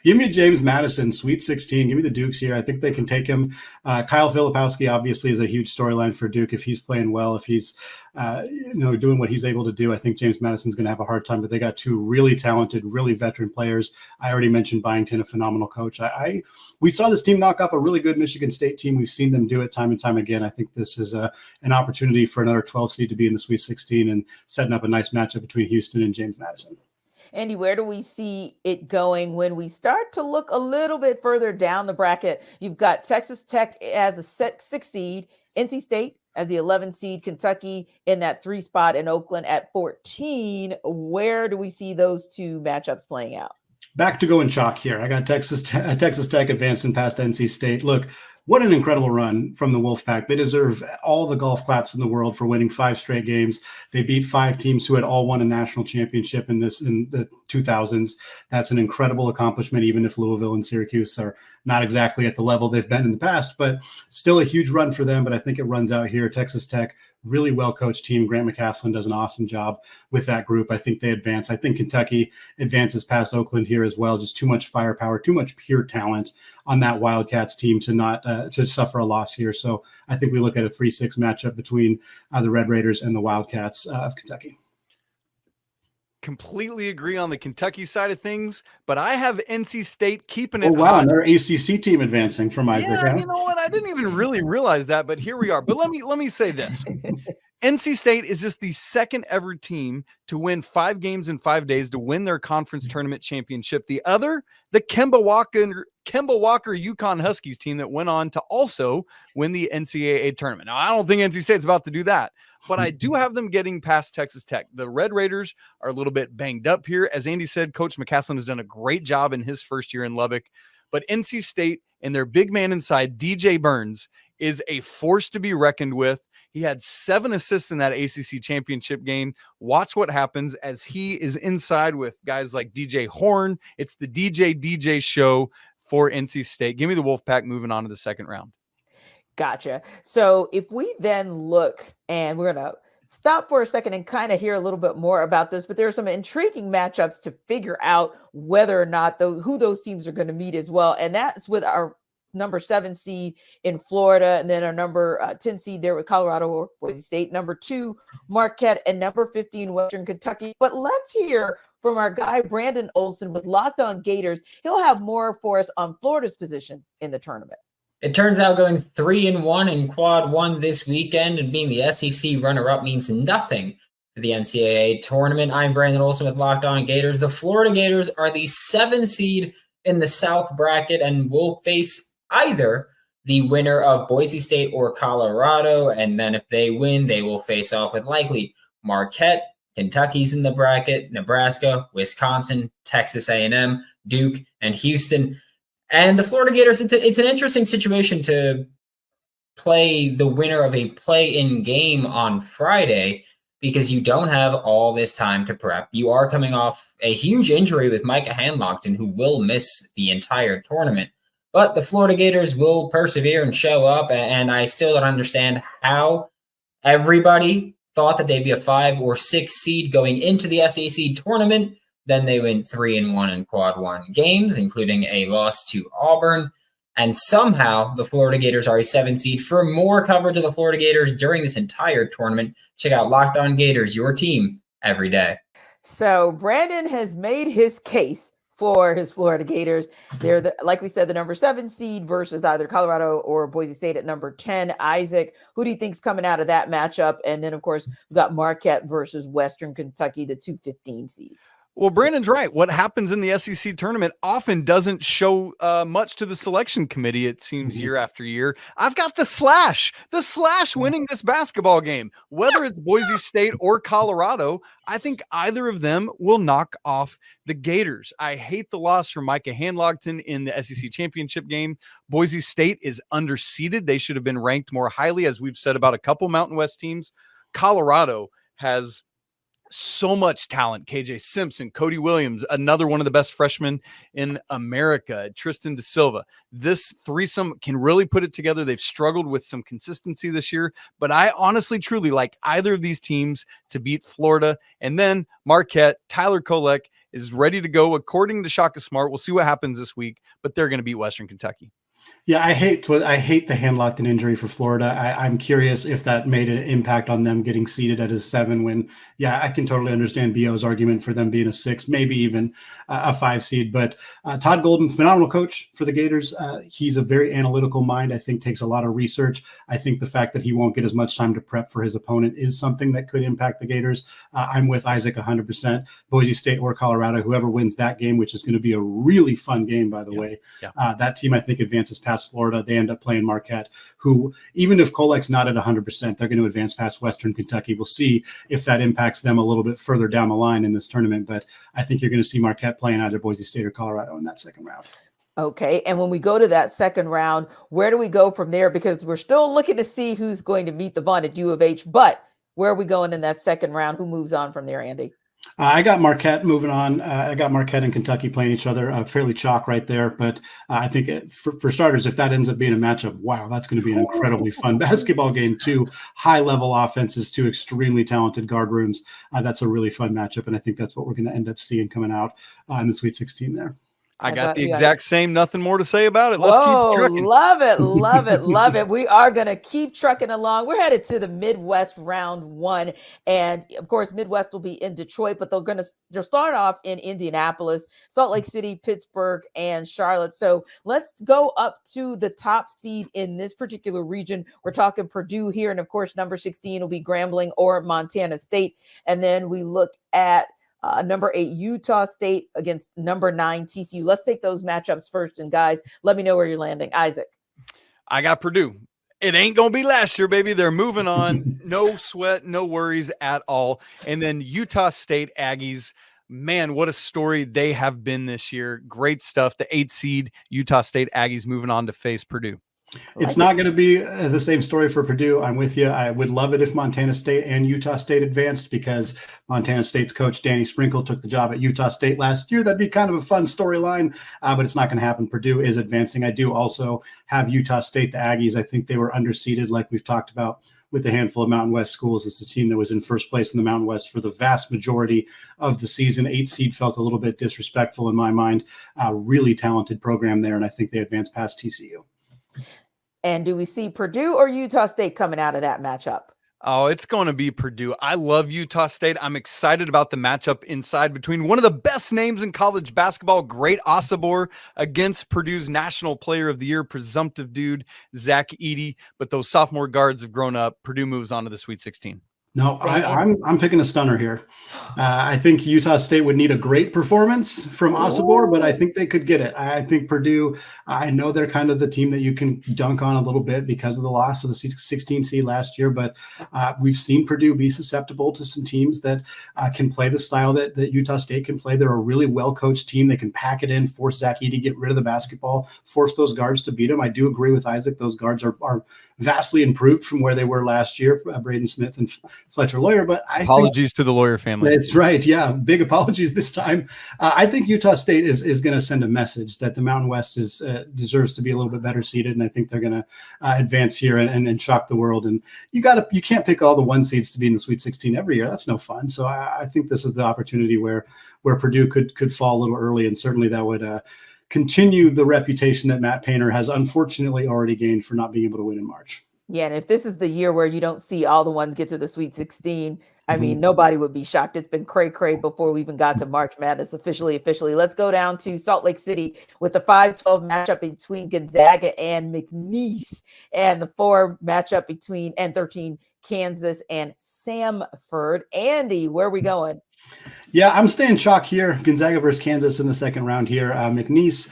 Give me James Madison, Sweet 16. Give me the Dukes here. I think they can take him. Kyle Filipowski obviously is a huge storyline for Duke. If he's playing well, if he's doing what he's able to do, I think James Madison's going to have a hard time. But they got 2 really talented, really veteran players. I already mentioned Byington, a phenomenal coach. We saw this team knock off a really good Michigan State team. We've seen them do it time and time again. I think this is an opportunity for another 12 seed to be in the Sweet 16 and setting up a nice matchup between Houston and James Madison. Andy, where do we see it going when we start to look a little bit further down the bracket? You've got Texas Tech as a 6 seed, NC State as the 11 seed, Kentucky in that 3 spot, and Oakland at 14. Where do we see those two matchups playing out? Back to going chalk here. I got Texas Tech advancing past NC State. Look, what an incredible run from the Wolfpack. They deserve all the golf claps in the world for winning 5 straight games. They beat 5 teams who had all won a national championship in the 2000s. That's an incredible accomplishment, even if Louisville and Syracuse are not exactly at the level they've been in the past, but still a huge run for them. But I think it runs out here. Texas Tech, really well-coached team. Grant McCaslin does an awesome job with that group. I think they advance. I think Kentucky advances past Oakland here as well. Just too much firepower, too much pure talent on that Wildcats team to not to suffer a loss here. So I think we look at a 3-6 matchup between the Red Raiders and the Wildcats of Kentucky. Completely agree on the Kentucky side of things, but I have NC State keeping it. Oh, wow. Another ACC team advancing from Isaac. Yeah, you know what? I didn't even really realize that, but here we are. But let me say this. NC State is just the second ever team to win 5 games in 5 days to win their conference tournament championship. The other, the Kemba Walker UConn Huskies team that went on to also win the NCAA tournament. Now, I don't think NC State's about to do that, but I do have them getting past Texas Tech. The Red Raiders are a little bit banged up here. As Andy said, Coach McCaslin has done a great job in his first year in Lubbock, but NC State and their big man inside, DJ Burns, is a force to be reckoned with. He had 7 assists in that ACC championship game. Watch what happens as he is inside with guys like DJ Horn. It's the DJ show for NC State. Give me the Wolfpack moving on to the second round. Gotcha. So if we then look, and we're going to stop for a second and kind of hear a little bit more about this, but there are some intriguing matchups to figure out whether or not who those teams are going to meet as well. And that's with our number 7 seed in Florida, and then our number 10 seed there with Colorado or Boise State, number 2 Marquette, and number 15 Western Kentucky. But let's hear from our guy Brandon Olson with Locked On Gators. He'll have more for us on Florida's position in the tournament. It turns out going 3-1 in quad 1 this weekend and being the SEC runner-up means nothing for the NCAA tournament. I'm Brandon Olson with Locked On Gators. The Florida Gators are the 7 seed in the South bracket and will face either the winner of Boise State or Colorado, and then if they win, they will face off with likely Marquette. Kentucky's in the bracket, Nebraska, Wisconsin, Texas A&M, Duke, and Houston. And the Florida Gators, it's an interesting situation to play the winner of a play-in game on Friday because you don't have all this time to prep. You are coming off a huge injury with Micah Handlockton, who will miss the entire tournament. But the Florida Gators will persevere and show up, and I still don't understand how everybody thought that they'd be a 5 or 6 seed going into the SEC tournament. Then they went 3-1 in quad 1 games, including a loss to Auburn. And somehow the Florida Gators are a 7 seed. For more coverage of the Florida Gators during this entire tournament, check out Locked On Gators, your team every day. So Brandon has made his case for his Florida Gators. They're, like we said, the number 7 seed versus either Colorado or Boise State at number 10. Isaac, who do you think's coming out of that matchup? And then, of course, we've got Marquette versus Western Kentucky, the 215 seed. Well, Brandon's right. What happens in the SEC tournament often doesn't show much to the selection committee, it seems, year after year. I've got the Slash winning this basketball game. Whether it's Boise State or Colorado, I think either of them will knock off the Gators. I hate the loss for Micah Handlockton in the SEC championship game. Boise State is underseeded. They should have been ranked more highly, as we've said about a couple Mountain West teams. Colorado has so much talent. KJ Simpson, Cody Williams, another one of the best freshmen in America, Tristan Da Silva. This threesome can really put it together. They've struggled with some consistency this year, but I honestly, truly like either of these teams to beat Florida. And then Marquette, Tyler Kolek is ready to go according to Shaka Smart. We'll see what happens this week, but they're going to beat Western Kentucky. Yeah, I hate the hand locked in injury for Florida. I'm curious if that made an impact on them getting seeded at a 7 when, yeah, I can totally understand BO's argument for them being a 6, maybe even a 5 seed. But Todd Golden, phenomenal coach for the Gators. He's a very analytical mind, I think takes a lot of research. I think the fact that he won't get as much time to prep for his opponent is something that could impact the Gators. I'm with Isaac 100%. Boise State or Colorado, whoever wins that game, which is going to be a really fun game, by the way. Yeah. That team, I think, advances past Florida. They end up playing Marquette, who, even if Kolek's not at 100%, they're going to advance past Western Kentucky. We'll see if that impacts them a little bit further down the line in this tournament. But I think you're going to see Marquette playing either Boise State or Colorado in that second round. Okay. And when we go to that second round, where do we go from there? Because we're still looking to see who's going to meet the Vaughn at U of H. But where are we going in that second round? Who moves on from there, Andy? I got Marquette moving on. I got Marquette and Kentucky playing each other, fairly chalk right there. But I think for starters, if that ends up being a matchup, wow, that's going to be an incredibly fun basketball game. 2 high-level offenses, 2 extremely talented guard rooms. That's a really fun matchup, and I think that's what we're going to end up seeing coming out in the Sweet 16 there. I got the exact same, nothing more to say about it. Let's keep trucking. Love it, love it, love it. We are going to keep trucking along. We're headed to the Midwest round 1. And of course, Midwest will be in Detroit, but they'll start off in Indianapolis, Salt Lake City, Pittsburgh, and Charlotte. So let's go up to the top seed in this particular region. We're talking Purdue here. And of course, number 16 will be Grambling or Montana State. And then we look at number 8 Utah State against number 9 TCU. Let's take those matchups first. And guys, let me know where you're landing. Isaac. I got Purdue. It ain't going to be last year, baby. They're moving on. No sweat, no worries at all. And then Utah State Aggies. Man, what a story they have been this year. Great stuff. The 8 seed Utah State Aggies moving on to face Purdue. It's not going to be the same story for Purdue. I'm with you. I would love it if Montana State and Utah State advanced, because Montana State's coach, Danny Sprinkle, took the job at Utah State last year. That'd be kind of a fun storyline, but it's not going to happen. Purdue is advancing. I do also have Utah State, the Aggies. I think they were underseeded, like we've talked about with a handful of Mountain West schools. It's the team that was in first place in the Mountain West for the vast majority of the season. 8 seed felt a little bit disrespectful in my mind. Really talented program there, and I think they advanced past TCU. And do we see Purdue or Utah State coming out of that matchup? Oh, it's going to be Purdue. I love Utah State. I'm excited about the matchup inside between one of the best names in college basketball, Great Osobor, against Purdue's National Player of the Year, presumptive dude, Zach Edey. But those sophomore guards have grown up. Purdue moves on to the Sweet 16. No, I'm picking a stunner here. I think Utah State would need a great performance from Osobor, but I think they could get it. I think Purdue, I know they're kind of the team that you can dunk on a little bit because of the loss of the 16 seed last year, but we've seen Purdue be susceptible to some teams that can play the style that Utah State can play. They're a really well-coached team. They can pack it in, force Zach Edey to get rid of the basketball, force those guards to beat them. I do agree with Isaac. Those guards are vastly improved from where they were last year, Braden Smith and Fletcher Lawyer. But apologies to the Lawyer family. That's right. Yeah, big apologies this time. I think Utah State is going to send a message that the Mountain West deserves to be a little bit better seated, and I think they're going to advance here and shock the world. And you can't pick all the 1 seeds to be in the Sweet 16 every year. That's no fun. So I think this is the opportunity where Purdue could fall a little early, and certainly that would continue the reputation that Matt Painter has unfortunately already gained for not being able to win in March. Yeah, and if this is the year where you don't see all the ones get to the Sweet 16, I mean, nobody would be shocked. It's been cray-cray before we even got to March Madness officially. Let's go down to Salt Lake City with the 5-12 matchup between Gonzaga and McNeese, and the 4 matchup between N13 Kansas and Samford. Andy, where are we going? Yeah, I'm staying chalk here. Gonzaga versus Kansas in the second round here. McNeese,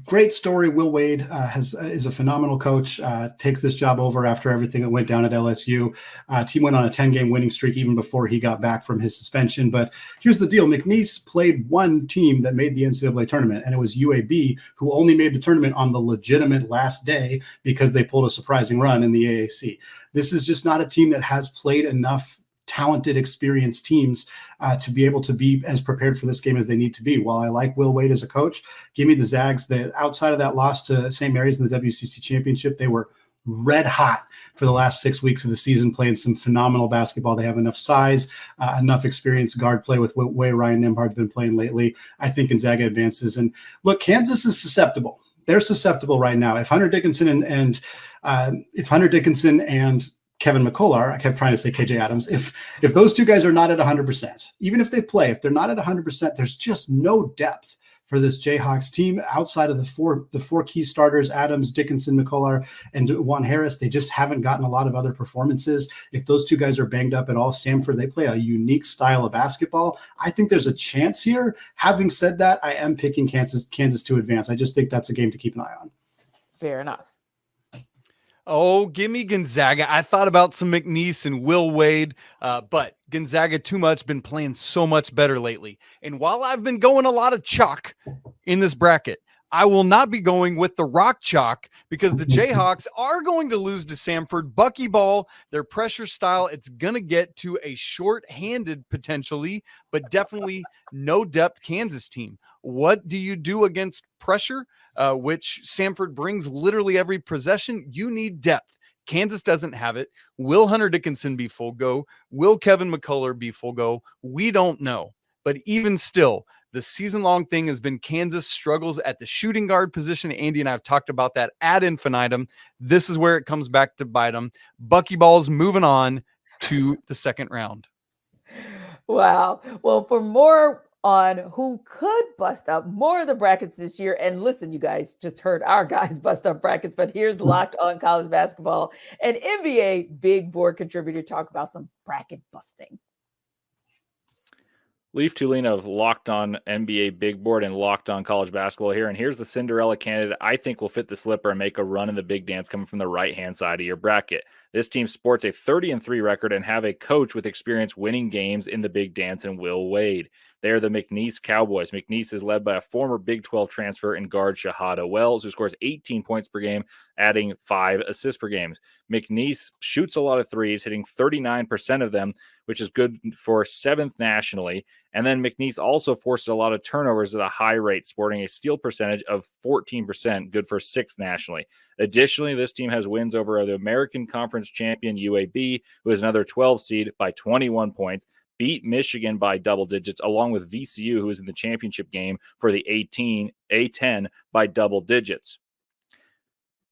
great story. Will Wade is a phenomenal coach, takes this job over after everything that went down at LSU. Team went on a 10-game winning streak even before he got back from his suspension. But here's the deal. McNeese played one team that made the NCAA tournament, and it was UAB, who only made the tournament on the legitimate last day because they pulled a surprising run in the AAC. This is just not a team that has played enough talented, experienced teams to be able to be as prepared for this game as they need to be. While I like Will Wade as a coach, give me the Zags. That outside of that loss to St. Mary's in the WCC championship, they were red hot for the last 6 weeks of the season, playing some phenomenal basketball. They have enough size, enough experience, guard play with the way Ryan Nembhard's been playing lately. I think Gonzaga advances. And look, Kansas is susceptible. they're susceptible right now. If Hunter Dickinson and Kevin McCullar, I kept trying to say KJ Adams, if those two guys are not at 100%, even if they play, if they're not at 100%, there's just no depth for this Jayhawks team outside of the four key starters, Adams, Dickinson, McCullar, and Juan Harris. They just haven't gotten a lot of other performances. If those two guys are banged up at all, Samford, they play a unique style of basketball. I think there's a chance here. Having said that, I am picking Kansas to advance. I just think that's a game to keep an eye on. Fair enough. Oh, give me Gonzaga. I thought about some McNeese and Will Wade, but Gonzaga too much, been playing so much better lately. And while I've been going a lot of chalk in this bracket, I will not be going with the rock chalk because the Jayhawks are going to lose to Samford. Buckyball, their pressure style, it's going to get to a short-handed potentially, but definitely no depth Kansas team. What do you do against pressure, which Samford brings literally every possession? You need depth. Kansas doesn't have it. Will Hunter Dickinson be full go? Will Kevin McCullar be full go? We don't know. But even still, the season-long thing has been Kansas struggles at the shooting guard position. Andy and I have talked about that ad infinitum. This is where it comes back to bite them. Buckyball's moving on to the second round. Wow. Well, for more on who could bust up more of the brackets this year, and listen, you guys just heard our guys bust up brackets, but here's Locked On College Basketball and NBA Big Board contributor talk about some bracket busting. Leaf Tulane of Locked On NBA Big Board and Locked On College Basketball here. And here's the Cinderella candidate I think will fit the slipper and make a run in the big dance coming from the right-hand side of your bracket. This team sports a 30-3 record and have a coach with experience winning games in the big dance in Will Wade. They are the McNeese Cowboys. McNeese is led by a former Big 12 transfer in guard Shahada Wells, who scores 18 points per game, adding 5 assists per game. McNeese shoots a lot of threes, hitting 39% of them, which is good for 7th nationally. And then McNeese also forces a lot of turnovers at a high rate, sporting a steal percentage of 14%, good for 6th nationally. Additionally, this team has wins over the American Conference champion UAB, who is another 12 seed, by 21 points, beat Michigan by double digits, along with VCU, who is in the championship game for the A10 by double digits.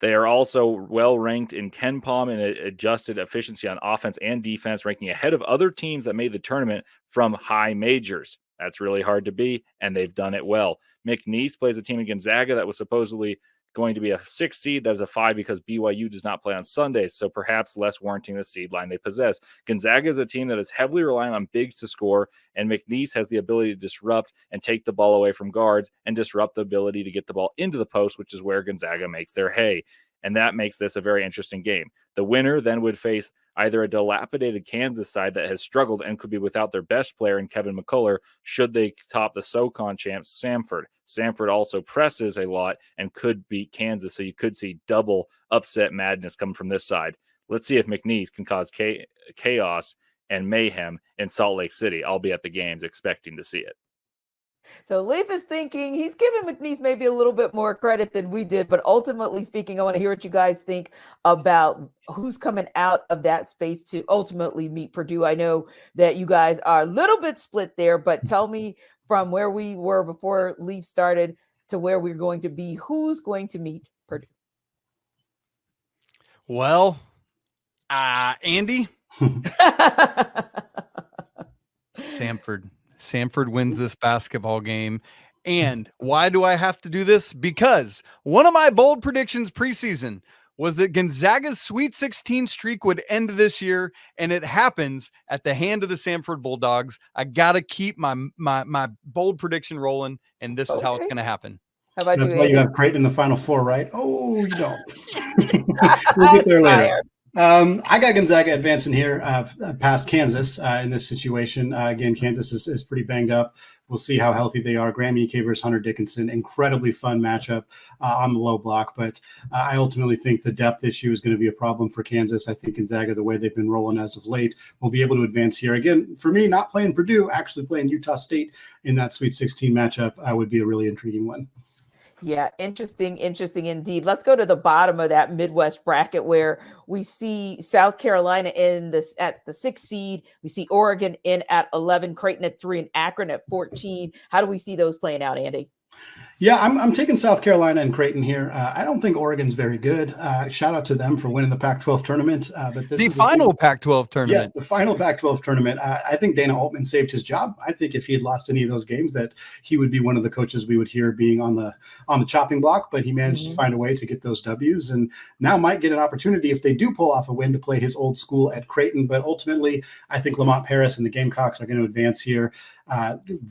They are also well ranked in KenPom and adjusted efficiency on offense and defense, ranking ahead of other teams that made the tournament from high majors. That's really hard to be, and they've done it well. McNeese plays a team in Gonzaga that was supposedly going to be a 6 seed. That is a 5 because BYU does not play on Sundays, so perhaps less warranting the seed line they possess. Gonzaga is a team that is heavily reliant on bigs to score, and McNeese has the ability to disrupt and take the ball away from guards and disrupt the ability to get the ball into the post, which is where Gonzaga makes their hay. And that makes this a very interesting game. The winner then would face either a dilapidated Kansas side that has struggled and could be without their best player in Kevin McCullar should they top the SoCon champs, Samford. Samford also presses a lot and could beat Kansas, so you could see double upset madness coming from this side. Let's see if McNeese can cause chaos and mayhem in Salt Lake City. I'll be at the games expecting to see it. So Leaf is thinking he's giving McNeese maybe a little bit more credit than we did, but ultimately speaking, I want to hear what you guys think about who's coming out of that space to ultimately meet Purdue. I know that you guys are a little bit split there, but tell me from where we were before Leaf started to where we're going to be, who's going to meet Purdue? Well, Andy? Samford wins this basketball game. And why do I have to do this? Because one of my bold predictions preseason was that Gonzaga's Sweet 16 streak would end this year, and it happens at the hand of the Samford Bulldogs. I got to keep my bold prediction rolling, and this is how it's going to happen. How about That's you, why Andy? you have Creighton in the Final Four, right? Oh, you don't. We'll get there later. I got Gonzaga advancing here past Kansas in this situation. Again, Kansas is pretty banged up. We'll see how healthy they are. Graham Ike versus Hunter Dickinson, incredibly fun matchup on the low block. But I ultimately think the depth issue is going to be a problem for Kansas. I think Gonzaga, the way they've been rolling as of late, will be able to advance here. Again, for me, not playing Purdue, actually playing Utah State in that Sweet 16 matchup would be a really intriguing one. Yeah, interesting indeed. Let's go to the bottom of that Midwest bracket where we see South Carolina at the 6th seed. We see Oregon in at 11, Creighton at 3, and Akron at 14. How do we see those playing out, Andy? Yeah, I'm taking South Carolina and Creighton here. I don't think Oregon's very good. Shout out to them for winning the Pac-12 tournament. But this The is final Pac-12 Yes, tournament. the final Pac-12 tournament. I think Dana Altman saved his job. I think if he had lost any of those games, that he would be one of the coaches we would hear being on the chopping block. But he managed to find a way to get those W's, and now might get an opportunity if they do pull off a win to play his old school at Creighton. But ultimately, I think Lamont Paris and the Gamecocks are going to advance here.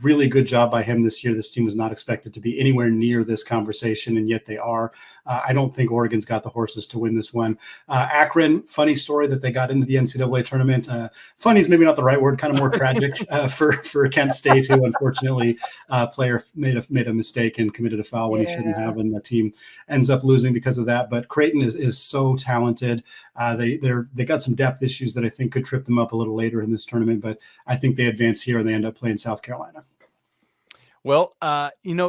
Really good job by him this year. This team was not expected to be anywhere near this conversation, and yet they are. I don't think Oregon's got the horses to win this one. Akron, funny story that they got into the NCAA tournament. Funny is maybe not the right word, kind of more tragic for Kent State, who unfortunately player made a mistake and committed a foul when he shouldn't have, and the team ends up losing because of that. But Creighton is so talented. They got some depth issues that I think could trip them up a little later in this tournament, but I think they advance here and they end up playing South Carolina. Well,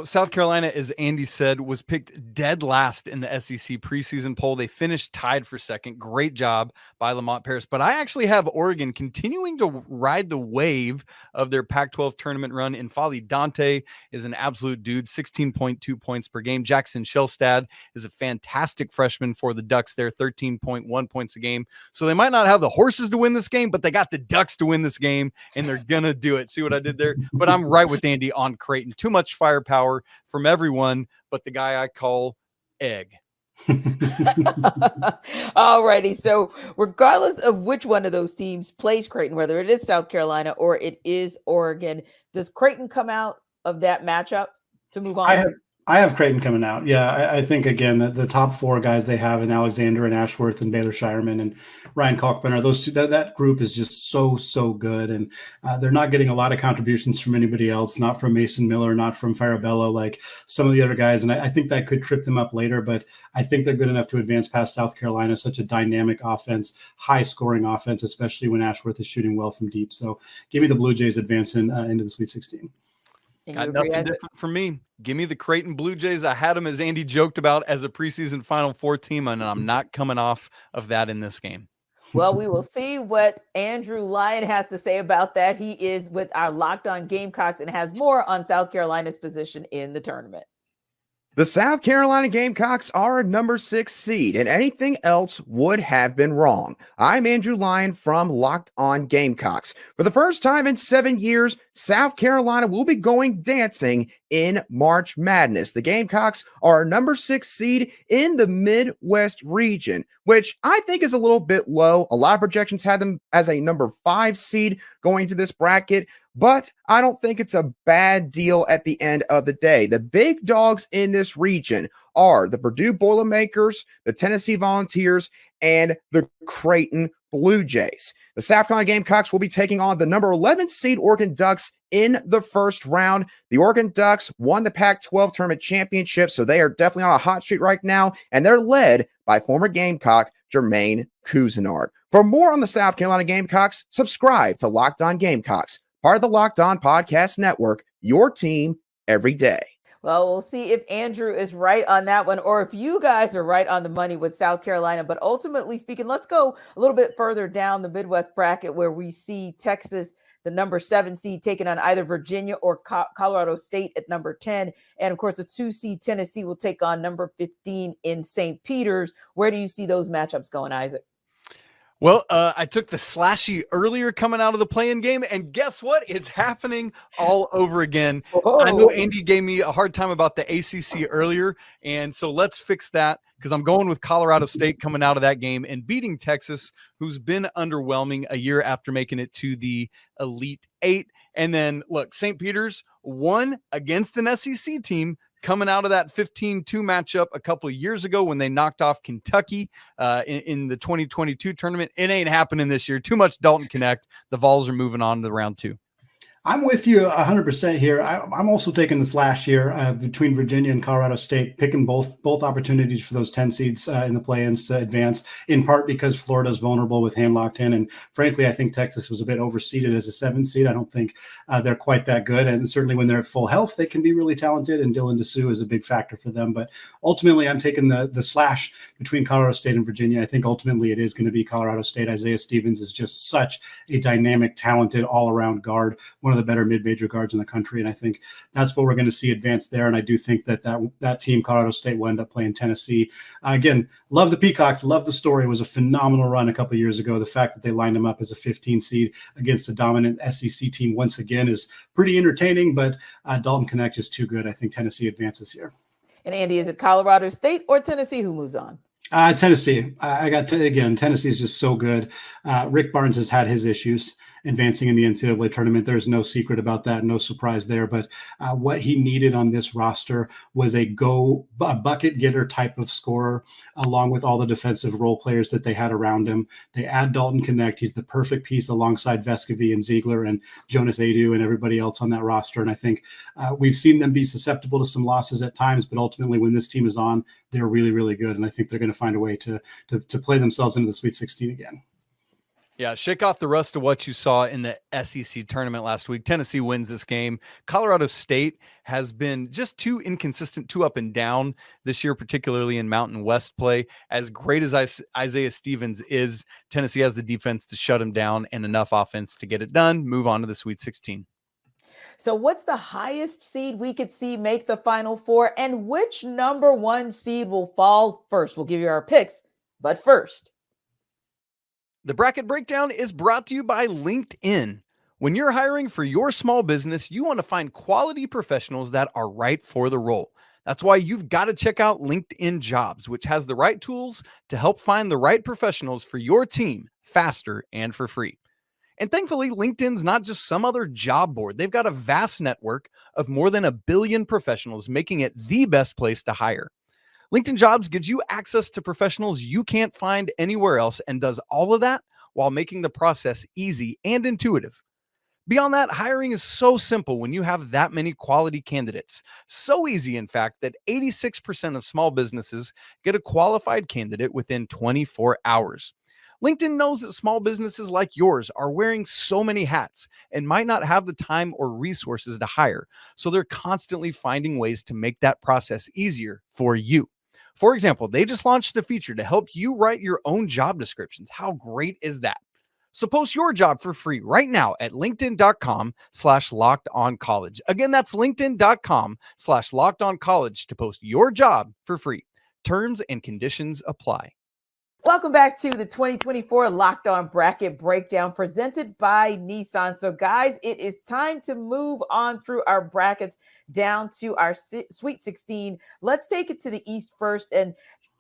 South Carolina, as Andy said, was picked dead last in the SEC preseason poll. They finished tied for second. Great job by Lamont Paris. But I actually have Oregon continuing to ride the wave of their Pac-12 tournament run. N'Faly Dante is an absolute dude, 16.2 points per game. Jackson Shelstad is a fantastic freshman for the Ducks there, 13.1 points a game. So they might not have the horses to win this game, but they got the Ducks to win this game, and they're going to do it. See what I did there? But I'm right with Andy on Creighton. Too much firepower from everyone but the guy I call Egg. All righty. So regardless of which one of those teams plays Creighton, whether it is South Carolina or it is Oregon, does Creighton come out of that matchup to move on? I have Creighton coming out. Yeah, I think, again, that the top four guys they have in Alexander and Ashworth and Baylor Shireman and Ryan Kalkbrenner, those two, that group is just so good. And they're not getting a lot of contributions from anybody else, not from Mason Miller, not from Farabello, like some of the other guys. And I think that could trip them up later, but I think they're good enough to advance past South Carolina, such a dynamic offense, high scoring offense, especially when Ashworth is shooting well from deep. So give me the Blue Jays advancing into the Sweet 16. Got nothing different for me. Give me the Creighton Blue Jays. I had them, as Andy joked about, as a preseason Final Four team, and I'm not coming off of that in this game. Well, we will see what Andrew Lyon has to say about that. He is with our Locked On Gamecocks and has more on South Carolina's position in the tournament. The South Carolina Gamecocks are a number 6 seed, and anything else would have been wrong. I'm Andrew Lyon from Locked On Gamecocks. For the first time in 7 years, South Carolina will be going dancing in March Madness. The Gamecocks are a number 6 seed in the Midwest region, which I think is a little bit low. A lot of projections had them as a number 5 seed going to this bracket, but I don't think it's a bad deal at the end of the day. The big dogs in this region are the Purdue Boilermakers, the Tennessee Volunteers, and the Creighton Blue Jays. The South Carolina Gamecocks will be taking on the number 11 seed Oregon Ducks in the first round. The Oregon Ducks won the Pac-12 tournament championship, so they are definitely on a hot streak right now, and they're led by former Gamecock Jermaine Cousinard. For more on the South Carolina Gamecocks, subscribe to Locked On Gamecocks, part of the Locked On Podcast Network, your team every day. Well, we'll see if Andrew is right on that one or if you guys are right on the money with South Carolina. But ultimately speaking, let's go a little bit further down the Midwest bracket where we see Texas, the number 7 seed, taking on either Virginia or Colorado State at number 10. And of course, the 2 seed Tennessee will take on number 15 in St. Peter's. Where do you see those matchups going, Isaac? Well, I took the slashy earlier coming out of the play-in game, and guess what? It's happening all over again. Oh. I know Andy gave me a hard time about the ACC earlier, and so let's fix that because I'm going with Colorado State coming out of that game and beating Texas, who's been underwhelming a year after making it to the Elite Eight. And then, look, St. Peter's won against an SEC team coming out of that 15-2 matchup a couple of years ago when they knocked off Kentucky in the 2022 tournament. It ain't happening this year. Too much Dalton Connect. The Vols are moving on to round 2. I'm with you 100% here. I'm also taking this last year between Virginia and Colorado State, picking both opportunities for those 10 seeds in the play-ins to advance, in part because Florida's vulnerable with hand locked in. And frankly, I think Texas was a bit overseeded as a 7 seed. I don't think they're quite that good. And certainly when they're at full health, they can be really talented. And Dylan DeSue is a big factor for them. But ultimately, I'm taking the slash between Colorado State and Virginia. I think ultimately it is going to be Colorado State. Isaiah Stevens is just such a dynamic, talented, all-around guard, one one of the better mid-major guards in the country. And I think that's what we're going to see advance there. And I do think that team, Colorado State, will end up playing Tennessee. Again, love the Peacocks, love the story. It was a phenomenal run a couple of years ago. The fact that they lined them up as a 15 seed against a dominant SEC team once again is pretty entertaining, but Dalton Connect is too good. I think Tennessee advances here. And Andy, is it Colorado State or Tennessee who moves on? Tennessee. Tennessee is just so good. Rick Barnes has had his issues advancing in the NCAA tournament. There's no secret about that. No surprise there. But what he needed on this roster was a bucket getter type of scorer, along with all the defensive role players that they had around him. They add Dalton Connect. He's the perfect piece alongside Vescovy and Ziegler and Jonas Adu and everybody else on that roster. And I think we've seen them be susceptible to some losses at times, but ultimately when this team is on, they're really, really good. And I think they're going to find a way to play themselves into the Sweet 16 again. Yeah, shake off the rust of what you saw in the SEC tournament last week. Tennessee wins this game. Colorado State has been just too inconsistent, too up and down this year, particularly in Mountain West play. As great as Isaiah Stevens is, Tennessee has the defense to shut him down and enough offense to get it done. Move on to the Sweet 16. So what's the highest seed we could see make the Final Four, and which number one seed will fall first? We'll give you our picks, but first. The bracket breakdown is brought to you by LinkedIn. When you're hiring for your small business, you want to find quality professionals that are right for the role. That's why you've got to check out LinkedIn Jobs, which has the right tools to help find the right professionals for your team faster and for free. And thankfully, LinkedIn's not just some other job board. They've got a vast network of more than 1 billion professionals, making it the best place to hire. LinkedIn Jobs gives you access to professionals you can't find anywhere else and does all of that while making the process easy and intuitive. Beyond that, hiring is so simple when you have that many quality candidates. So easy, in fact, that 86% of small businesses get a qualified candidate within 24 hours. LinkedIn knows that small businesses like yours are wearing so many hats and might not have the time or resources to hire, so they're constantly finding ways to make that process easier for you. For example, they just launched a feature to help you write your own job descriptions. How great is that? So post your job for free right now at linkedin.com/lockedoncollege. Again, that's linkedin.com/lockedoncollege to post your job for free. Terms and conditions apply. Welcome back to the 2024 Locked On Bracket Breakdown presented by Nissan. So guys, it is time to move on through our brackets down to our Sweet 16. Let's take it to the East first. And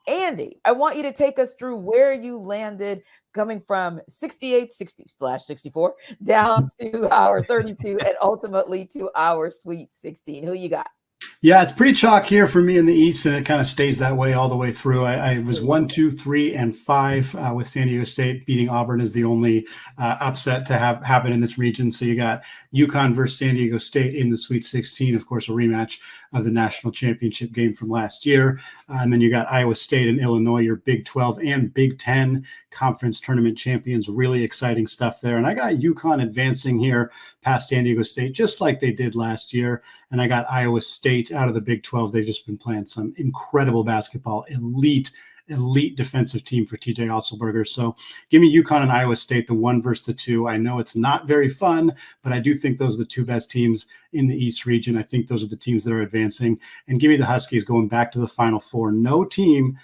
Andy, I want you to take us through where you landed coming from 68/64 down to our 32 and ultimately to our Sweet 16. Who you got? Yeah, it's pretty chalk here for me in the East, and it kind of stays that way all the way through. I was 1, 2, 3, and 5 with San Diego State beating Auburn as the only upset to have happen in this region. So you got UConn versus San Diego State in the Sweet 16, of course, a rematch of the national championship game from last year. And then you got Iowa State and Illinois, your Big 12 and Big 10 conference tournament champions. Really exciting stuff there. And I got UConn advancing here past San Diego State, just like they did last year. And I got Iowa State out of the Big 12. They've just been playing some incredible basketball, elite defensive team for TJ Otzelberger. So give me UConn and Iowa State, the 1 versus the 2. I know it's not very fun, but I do think those are the 2 best teams in the East region. I think those are the teams that are advancing. And give me the Huskies going back to the Final Four. No team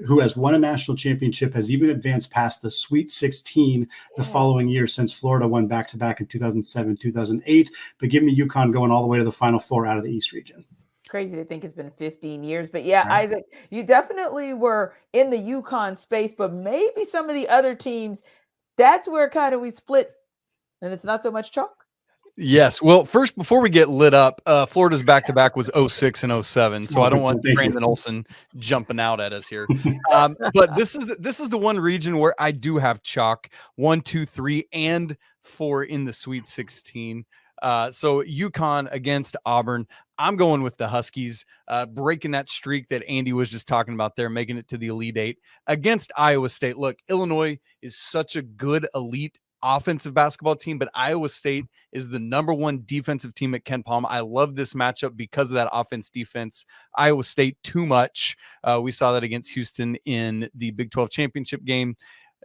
who has won a national championship has even advanced past the Sweet 16 the following year, since Florida won back-to-back in 2007, 2008. But give me UConn going all the way to the Final Four out of the East region. Crazy to think it's been 15 years. But yeah, right. Isaac, you definitely were in the UConn space, but maybe some of the other teams, that's where kind of we split, and it's not so much chalk. Yes. Well, first, before we get lit up, Florida's back-to-back was 06 and 07, so I don't want Brandon Olson jumping out at us here. But this is the one region where I do have chalk, 1, 2, 3, and 4 in the Sweet 16. So UConn against Auburn. I'm going with the Huskies, breaking that streak that Andy was just talking about there, making it to the Elite Eight against Iowa State. Look, Illinois is such a good elite offensive basketball team, but Iowa State is the number 1 defensive team at Ken Palm. I love this matchup because of that offense defense. Iowa State too much. We saw that against Houston in the Big 12 championship game.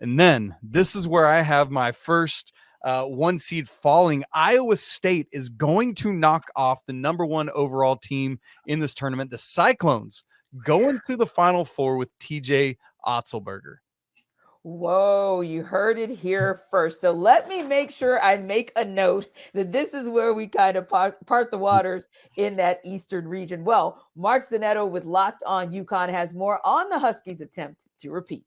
And then this is where I have my first 1 seed falling. Iowa State is going to knock off the number 1 overall team in this tournament. The Cyclones going to the Final Four with TJ Otzelberger. Whoa, you heard it here first. So let me make sure I make a note that this is where we kind of part the waters in that Eastern region. Well, Mark Zanetto with Locked On UConn has more on the Huskies' attempt to repeat.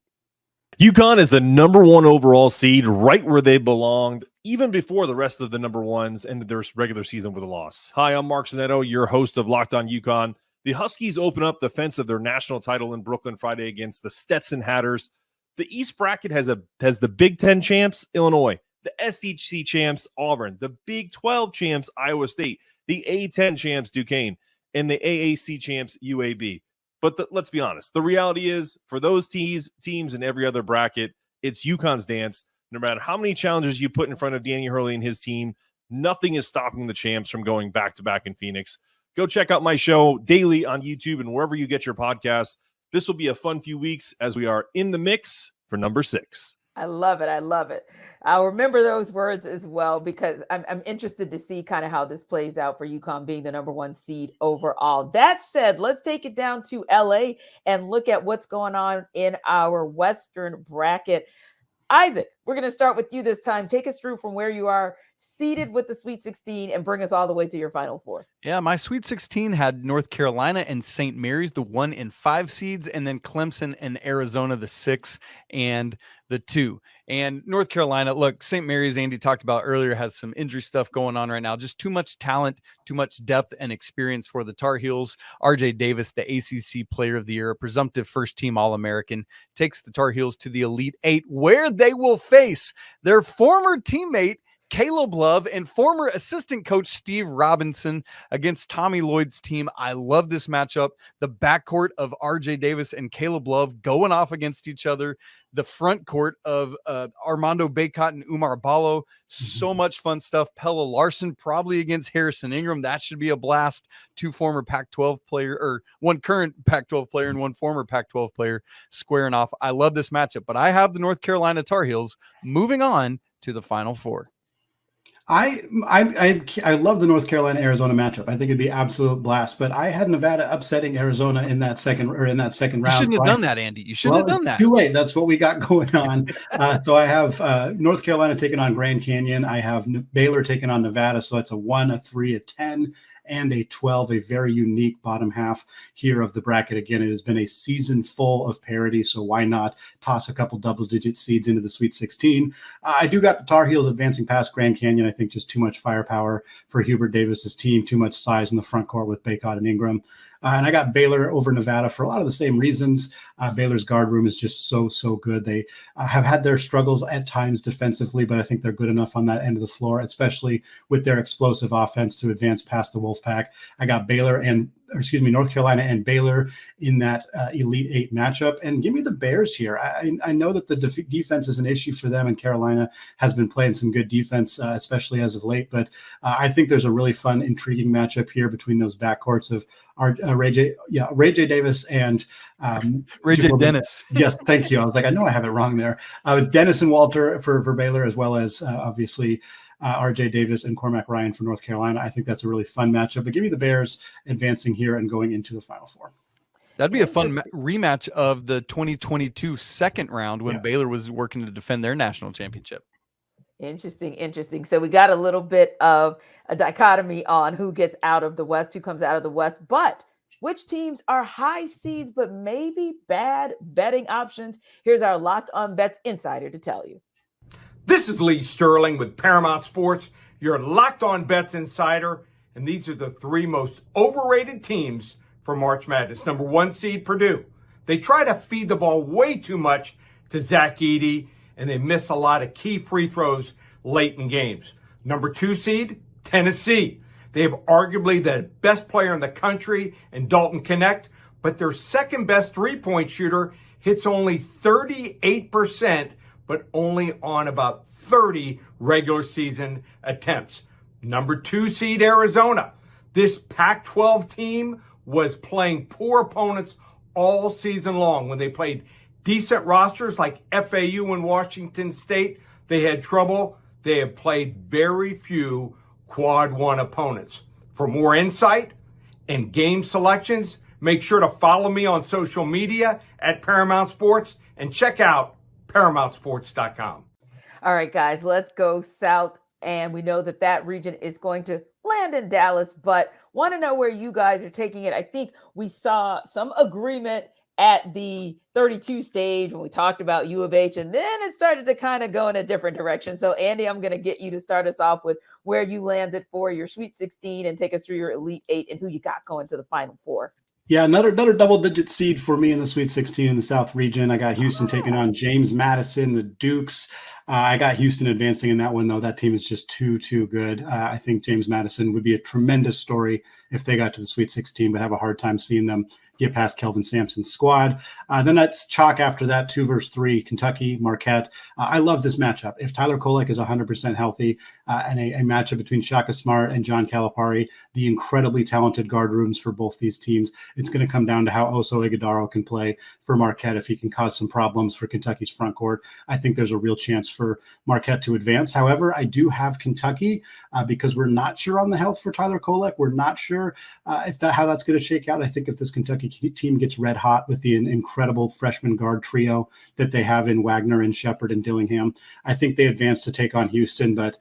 UConn is the number 1 overall seed, right where they belonged, even before the rest of the number 1s ended their regular season with a loss. Hi, I'm Mark Zanetto, your host of Locked On UConn. The Huskies open up the fence of their national title in Brooklyn Friday against the Stetson Hatters. The East bracket has the Big Ten champs, Illinois, the SEC champs, Auburn, the Big 12 champs, Iowa State, the A10 champs, Duquesne, and the AAC champs, UAB. But let's be honest. The reality is, for those teams in every other bracket, it's UConn's dance. No matter how many challenges you put in front of Danny Hurley and his team, nothing is stopping the champs from going back-to-back in Phoenix. Go check out my show daily on YouTube and wherever you get your podcasts. This will be a fun few weeks as we are in the mix for number 6. I love it. I love it. I'll remember those words as well, because I'm interested to see kind of how this plays out for UConn being the number 1 seed overall. That said, let's take it down to LA and look at what's going on in our Western bracket. Isaac, we're going to start with you this time. Take us through from where you are seated with the Sweet 16 and bring us all the way to your Final Four. Yeah, my Sweet 16 had North Carolina and St. Mary's, the 1 and 5 seeds, and then Clemson and Arizona, the 6 and the 2. And North Carolina, look, St. Mary's, Andy talked about earlier, has some injury stuff going on right now. Just too much talent, too much depth and experience for the Tar Heels. RJ Davis, the ACC Player of the Year, a presumptive first-team All-American, takes the Tar Heels to the Elite 8, where they will face their former teammate, Caleb Love, and former assistant coach Steve Robinson against Tommy Lloyd's team. I love this matchup. The backcourt of RJ Davis and Caleb Love going off against each other. The front court of Armando Bacot and Umar Ballo. So much fun stuff. Pella Larson probably against Harrison Ingram. That should be a blast. 2 former Pac-12 player, or 1 current Pac-12 player and 1 former Pac-12 player squaring off. I love this matchup, but I have the North Carolina Tar Heels moving on to the Final Four. I love the North Carolina-Arizona matchup. I think it'd be absolute blast. But I had Nevada upsetting Arizona in that second round. You shouldn't have done that, Andy. You shouldn't have done that. Too late. That's what we got going on. So I have North Carolina taking on Grand Canyon. I have Baylor taking on Nevada. So it's a 1, a 3, a 10, and a 12, a very unique bottom half here of the bracket. Again, it has been a season full of parity, so why not toss a couple double-digit seeds into the Sweet 16? I do got the Tar Heels advancing past Grand Canyon. I think just too much firepower for Hubert Davis's team, too much size in the front court with Bacot and Ingram. And I got Baylor over Nevada for a lot of the same reasons. Baylor's guard room is just so good. They have had their struggles at times defensively, but I think they're good enough on that end of the floor, especially with their explosive offense to advance past the Wolfpack. I got North Carolina and Baylor in that Elite 8 matchup. And give me the Bears here. I know that the defense is an issue for them, and Carolina has been playing some good defense, especially as of late. But I think there's a really fun, intriguing matchup here between those backcourts of Ray J. Davis and Ray J. Dennis. Yes, thank you. I was like, I know I have it wrong there. Dennis and Walter for Baylor, as well as obviously RJ Davis and Cormac Ryan for North Carolina. I think that's a really fun matchup. But give me the Bears advancing here and going into the Final Four. That'd be a fun rematch of the 2022 second round when Baylor was working to defend their national championship. Interesting. So we got a little bit of a dichotomy on who gets out of the West, who comes out of the West, but which teams are high seeds but maybe bad betting options? Here's our Locked On Bets insider to tell you. This is Lee Sterling with Paramount Sports, your Locked On Bets insider, and these are the 3 most overrated teams for March Madness. Number 1 seed, Purdue. They try to feed the ball way too much to Zach Edey, and they miss a lot of key free throws late in games. Number 2 seed, Tennessee. They have arguably the best player in the country in Dalton Knecht, but their second best three-point shooter hits only 38%, but only on about 30 regular season attempts. Number 2 seed, Arizona. This Pac-12 team was playing poor opponents all season long. When they played decent rosters like FAU and Washington State, they had trouble. they have played very few quad one opponents. For more insight and game selections, make sure to follow me on social media at Paramount Sports and check out ParamountSports.com. All right, guys, let's go south. And we know that region is going to land in Dallas, but want to know where you guys are taking it. I think we saw some agreement at the 32 stage when we talked about U of H, and then it started to kind of go in a different direction. So, Andy, I'm going to get you to start us off with where you landed for your Sweet 16 and take us through your Elite 8 and who you got going to the Final Four. Yeah, another double-digit seed for me in the Sweet 16 in the South region. I got Houston taking on James Madison, the Dukes. I got Houston advancing in that one, though. That team is just too good. I think James Madison would be a tremendous story if they got to the Sweet 16, but have a hard time seeing them get past Kelvin Sampson's squad. Then that's chalk after that, 2 versus 3, Kentucky, Marquette. I love this matchup. If Tyler Kolek is 100% healthy and a matchup between Shaka Smart and John Calipari, the incredibly talented guard rooms for both these teams, it's going to come down to how Oso Ighodaro can play for Marquette. If he can cause some problems for Kentucky's front court, I think there's a real chance for Marquette to advance. However, I do have Kentucky because we're not sure on the health for Tyler Kolek. We're not sure how that's going to shake out. I think if this Kentucky team gets red hot with the incredible freshman guard trio that they have in Wagner and Shepard and Dillingham, I think they advance to take on Houston, but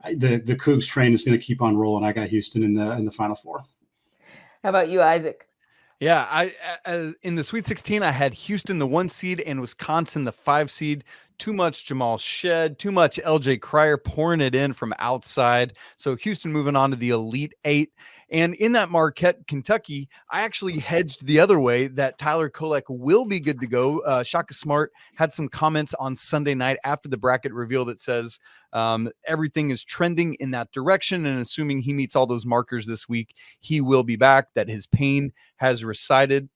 the Cougs train is going to keep on rolling. I got Houston in the Final Four. How about you, Isaac? Yeah, I in the Sweet 16, I had Houston, the 1 seed, and Wisconsin, the 5 seed. Too much Jamal Shed, too much LJ Cryer pouring it in from outside. So Houston moving on to the Elite 8. And in that Marquette, Kentucky, I actually hedged the other way that Tyler Kolek will be good to go. Shaka Smart had some comments on Sunday night after the bracket reveal that says everything is trending in that direction. And assuming he meets all those markers this week, he will be back, that his pain has receded.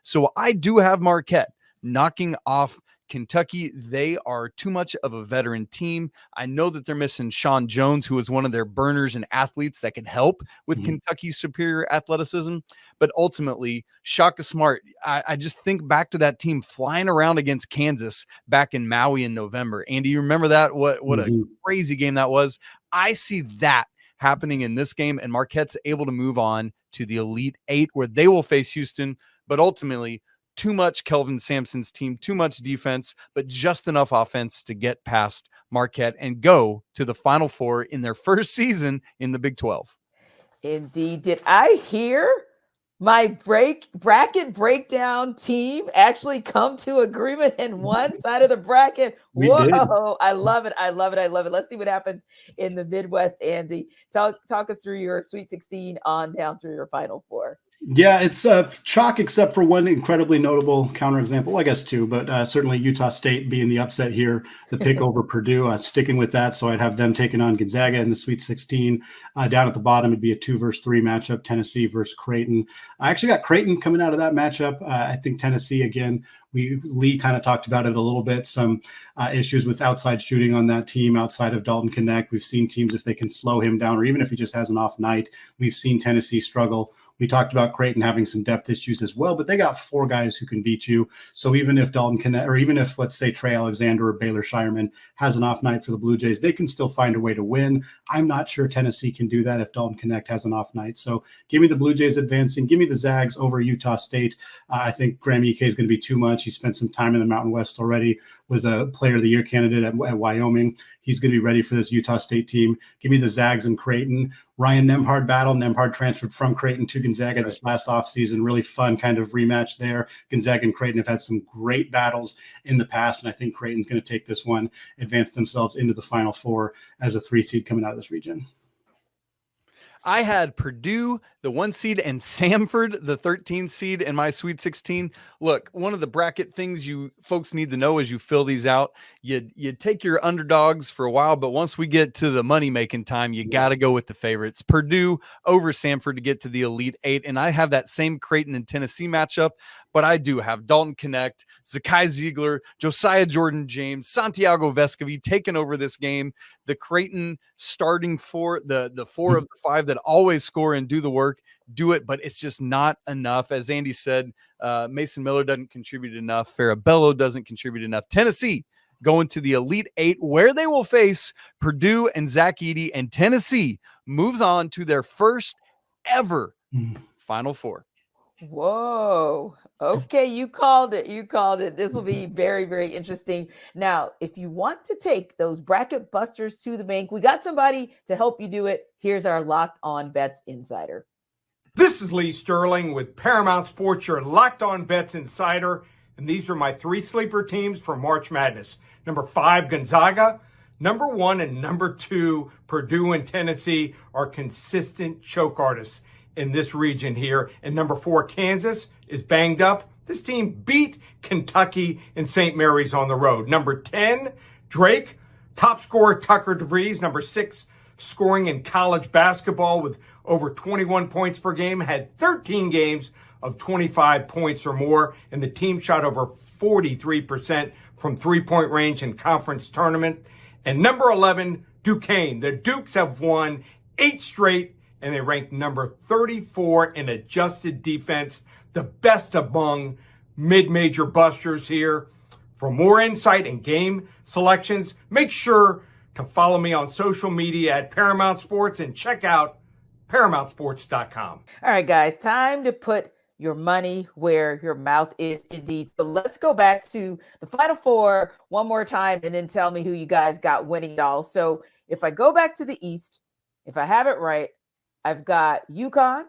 So I do have Marquette knocking off Kentucky. They are too much of a veteran team. I know that they're missing Sean Jones, who is one of their burners and athletes that can help with Kentucky's superior athleticism. But ultimately, Shaka Smart, I just think back to that team flying around against Kansas back in Maui in November. Andy, you remember that? What a crazy game that was. I see that happening in this game, and Marquette's able to move on to the Elite 8 where they will face Houston. But ultimately, too much Kelvin Sampson's team, too much defense, but just enough offense to get past Marquette and go to the Final Four in their first season in the Big 12. Indeed. Did I hear my bracket breakdown team actually come to agreement in one side of the bracket? Whoa, did. I love it. I love it. Let's see what happens in the Midwest, Andy. Talk us through your Sweet 16 on down through your Final Four. Yeah, it's chalk except for one incredibly notable counterexample. Well, I guess two, but certainly Utah State being the upset here, the pick over Purdue, sticking with that. So I'd have them taking on Gonzaga in the Sweet 16. Down at the bottom, it'd be a 2 versus 3 matchup, Tennessee versus Creighton. I actually got Creighton coming out of that matchup. I think Tennessee, again, Lee kind of talked about it a little bit, some issues with outside shooting on that team outside of Dalton Knecht. We've seen teams, if they can slow him down, or even if he just has an off night, we've seen Tennessee struggle. We talked about Creighton having some depth issues as well, but they got 4 guys who can beat you. So even if Dalton Knecht, or even if, let's say, Trey Alexander or Baylor Shireman has an off night for the Blue Jays, they can still find a way to win. I'm not sure Tennessee can do that if Dalton Knecht has an off night. So give me the Blue Jays advancing. Give me the Zags over Utah State. I think Graham Ike is going to be too much. He spent some time in the Mountain West already, was a Player of the Year candidate at Wyoming. He's going to be ready for this Utah State team. Give me the Zags and Creighton. Ryan Nembhard battle. Nembhard transferred from Creighton to Gonzaga this last offseason. Really fun kind of rematch there. Gonzaga and Creighton have had some great battles in the past, and I think Creighton's going to take this one, advance themselves into the Final Four as a 3 seed coming out of this region. I had Purdue, the 1 seed, and Samford, the 13 seed in my Sweet 16. Look, one of the bracket things you folks need to know as you fill these out, you take your underdogs for a while, but once we get to the money-making time, you got to go with the favorites. Purdue over Samford to get to the Elite 8, and I have that same Creighton and Tennessee matchup, but I do have Dalton Knecht, Zakai Ziegler, Josiah Jordan-James, Santiago Vescovi taking over this game. The Creighton starting 4, the 4 of the 5 that always score and do the work, do it, but it's just not enough. As Andy said, Mason Miller doesn't contribute enough. Farabello doesn't contribute enough. Tennessee going to the Elite Eight, where they will face Purdue and Zach Edey, and Tennessee moves on to their first ever Final Four. Whoa. Okay, you called it. You called it. This will be very, very interesting. Now, if you want to take those bracket busters to the bank, we got somebody to help you do it. Here's our Locked On Bets Insider. This is Lee Sterling with Paramount Sports, your Locked On Bets Insider. And these are my 3 sleeper teams for March Madness. Number 5, Gonzaga. Number 1 and number 2, Purdue and Tennessee, are consistent choke artists in this region here. And number 4, Kansas, is banged up. This team beat Kentucky and St. Mary's on the road. Number 10, Drake, top scorer Tucker DeVries. Number 6, scoring in college basketball with over 21 points per game, had 13 games of 25 points or more. And the team shot over 43% from three-point range in conference tournament. And number 11, Duquesne. The Dukes have won 8 straight, and they ranked number 34 in adjusted defense, the best among mid-major busters here. For more insight and game selections, make sure to follow me on social media at Paramount Sports and check out ParamountSports.com. All right, guys, time to put your money where your mouth is indeed. So let's go back to the Final Four one more time and then tell me who you guys got winning it all. So if I go back to the East, if I have it right, I've got UConn.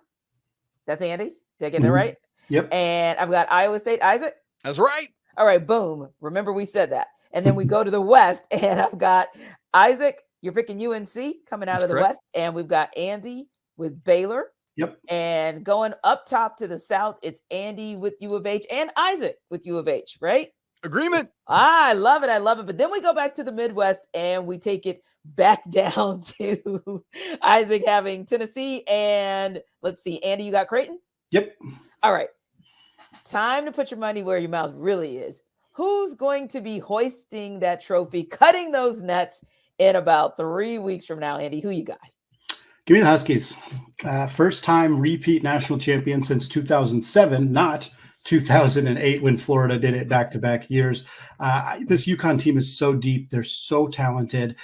That's Andy. Did I get that right? Yep. And I've got Iowa State. Isaac? That's right. All right, boom. Remember we said that. And then we go to the West, and I've got Isaac. You're picking UNC coming out That's of the correct. West. And we've got Andy with Baylor. Yep. And going up top to the South, it's Andy with U of H and Isaac with U of H, right? Agreement. I love it. I love it. But then we go back to the Midwest and we take it back down to Isaac having Tennessee. And let's see, Andy, you got Creighton? Yep. All right. Time to put your money where your mouth really is. Who's going to be hoisting that trophy, cutting those nets in about 3 weeks from now? Andy, who you got? Give me the Huskies. First time repeat national champion since 2007, not 2008 when Florida did it back-to-back years. This UConn team is so deep. They're so talented.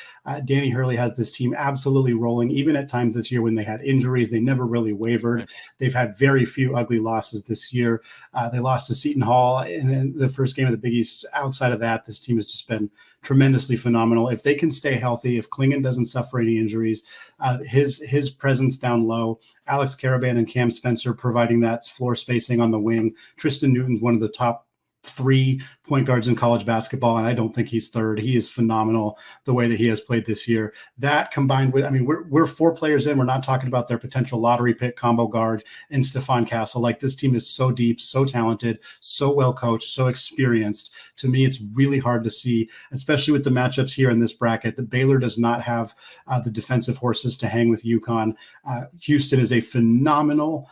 Danny Hurley has this team absolutely rolling. Even at times this year when they had injuries, they never really wavered. They've had very few ugly losses this year. They lost to Seton Hall in the first game of the Big East. Outside of that, this team has just been tremendously phenomenal. If they can stay healthy, if Klingon doesn't suffer any injuries, his presence down low, Alex Caravan and Cam Spencer providing that floor spacing on the wing. Tristan Newton's one of the top 3 point guards in college basketball, and I don't think he's third. He is phenomenal the way that he has played this year. That combined with, I mean, we're 4 players in. We're not talking about their potential lottery pick combo guards and Stephon Castle. Like, this team is so deep, so talented, so well coached, so experienced. To me, it's really hard to see, especially with the matchups here in this bracket, that Baylor does not have the defensive horses to hang with UConn. Houston is a phenomenal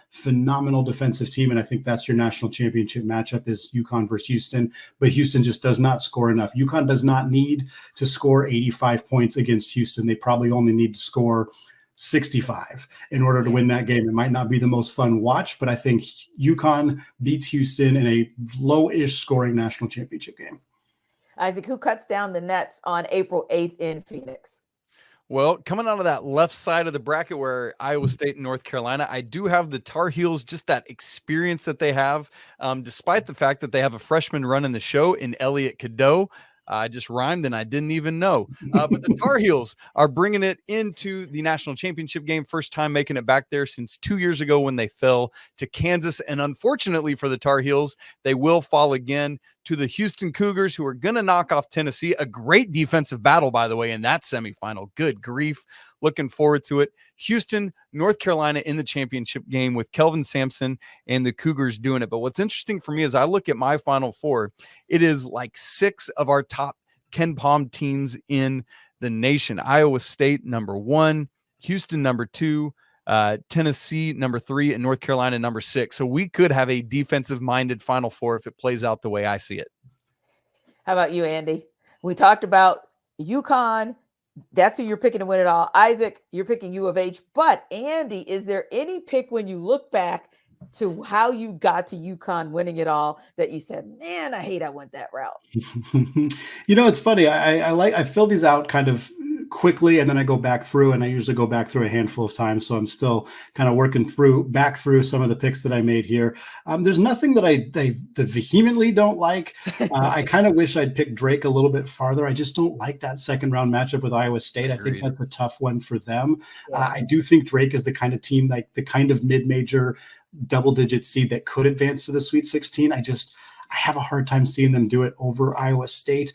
defensive team, and I think that's your national championship matchup is UConn versus Houston. But Houston just does not score enough. UConn does not need to score 85 points against Houston. They probably only need to score 65 in order to win that game. It might not be the most fun watch, but I think UConn beats Houston in a low-ish scoring national championship game. Isaac, who cuts down the nets on April 8th in Phoenix? Well, coming out of that left side of the bracket where Iowa State and North Carolina, I do have the Tar Heels, just that experience that they have, despite the fact that they have a freshman running the show in Elliot Cadeau. I just rhymed and I didn't even know. But the Tar Heels are bringing it into the national championship game. First time making it back there since 2 years ago when they fell to Kansas. And unfortunately for the Tar Heels, they will fall again to the Houston Cougars, who are going to knock off Tennessee. A great defensive battle, by the way, in that semifinal. Good grief. Looking forward to it. Houston, North Carolina in the championship game with Kelvin Sampson and the Cougars doing it. But what's interesting for me is I look at my Final Four. It is like 6 of our top Ken Palm teams in the nation. Iowa State, number 1. Houston, number 2. Tennessee, number 3. And North Carolina, number 6. So we could have a defensive-minded Final Four if it plays out the way I see it. How about you, Andy? We talked about UConn. That's who you're picking to win it all. Isaac, you're picking U of H. But Andy, is there any pick when you look back to how you got to UConn winning it all that you said, man, I hate I went that route? It's funny. I fill these out kind of quickly, and then I go back through, and I usually go back through a handful of times. So I'm still kind of working back through some of the picks that I made here. There's nothing that I vehemently don't like. I kind of wish I'd picked Drake a little bit farther. I just don't like that second round matchup with Iowa State. I think that's a tough one for them. Yeah. I do think Drake is the kind of team, like the kind of mid-major double-digit seed that could advance to the Sweet 16. I have a hard time seeing them do it over Iowa State.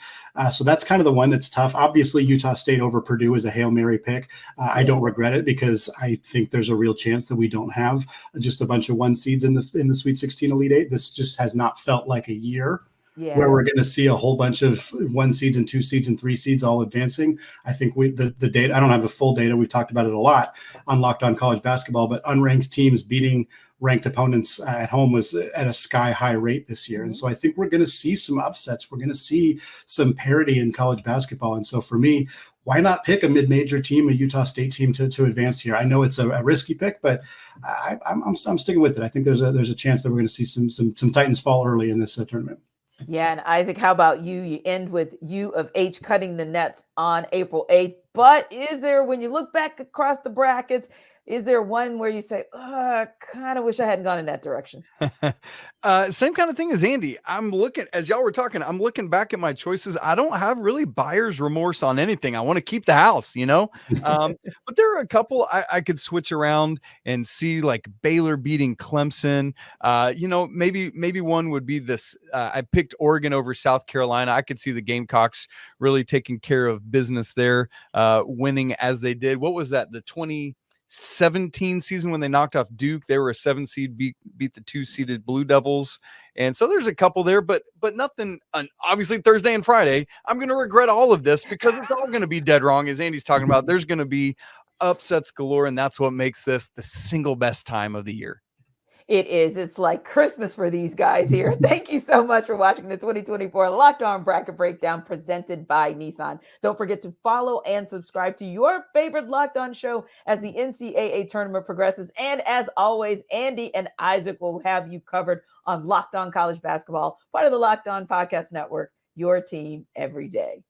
So that's kind of the one that's tough. Obviously, Utah State over Purdue is a Hail Mary pick. I don't regret it because I think there's a real chance that we don't have just a bunch of one seeds in the Sweet 16 Elite Eight. This just has not felt like a year where we're going to see a whole bunch of one seeds and two seeds and three seeds all advancing. I think the data, I don't have the full data. We've talked about it a lot on Locked On College Basketball, but unranked teams beating ranked opponents at home was at a sky high rate this year. And so I think we're going to see some upsets. We're going to see some parity in college basketball. And so for me, why not pick a mid-major team, a Utah State team to advance here? I know it's a risky pick, but I'm sticking with it. I think there's a chance that we're going to see some Titans fall early in this tournament. Yeah. And Isaac, how about you? You end with U of H cutting the nets on April 8th. But is there, when you look back across the brackets, is there one where you say, I kind of wish I hadn't gone in that direction? Same kind of thing as Andy. I'm looking, as y'all were talking, I'm looking back at my choices. I don't have really buyer's remorse on anything. I want to keep the house, but there are a couple I could switch around and see, like Baylor beating Clemson. Maybe one would be this. I picked Oregon over South Carolina. I could see the Gamecocks really taking care of business there, winning as they did. What was that? The 2017 season when they knocked off Duke, they were a 7 seed, beat the 2-seeded Blue Devils. And so there's a couple there, but nothing. Obviously Thursday and Friday, I'm going to regret all of this because it's all going to be dead wrong. As Andy's talking about, there's going to be upsets galore. And that's what makes this the single best time of the year. It is. It's like Christmas for these guys here. Thank you so much for watching the 2024 Locked On Bracket Breakdown presented by Nissan. Don't forget to follow and subscribe to your favorite Locked On show as the NCAA tournament progresses. And as always, Andy and Isaac will have you covered on Locked On College Basketball, part of the Locked On Podcast Network, your team every day.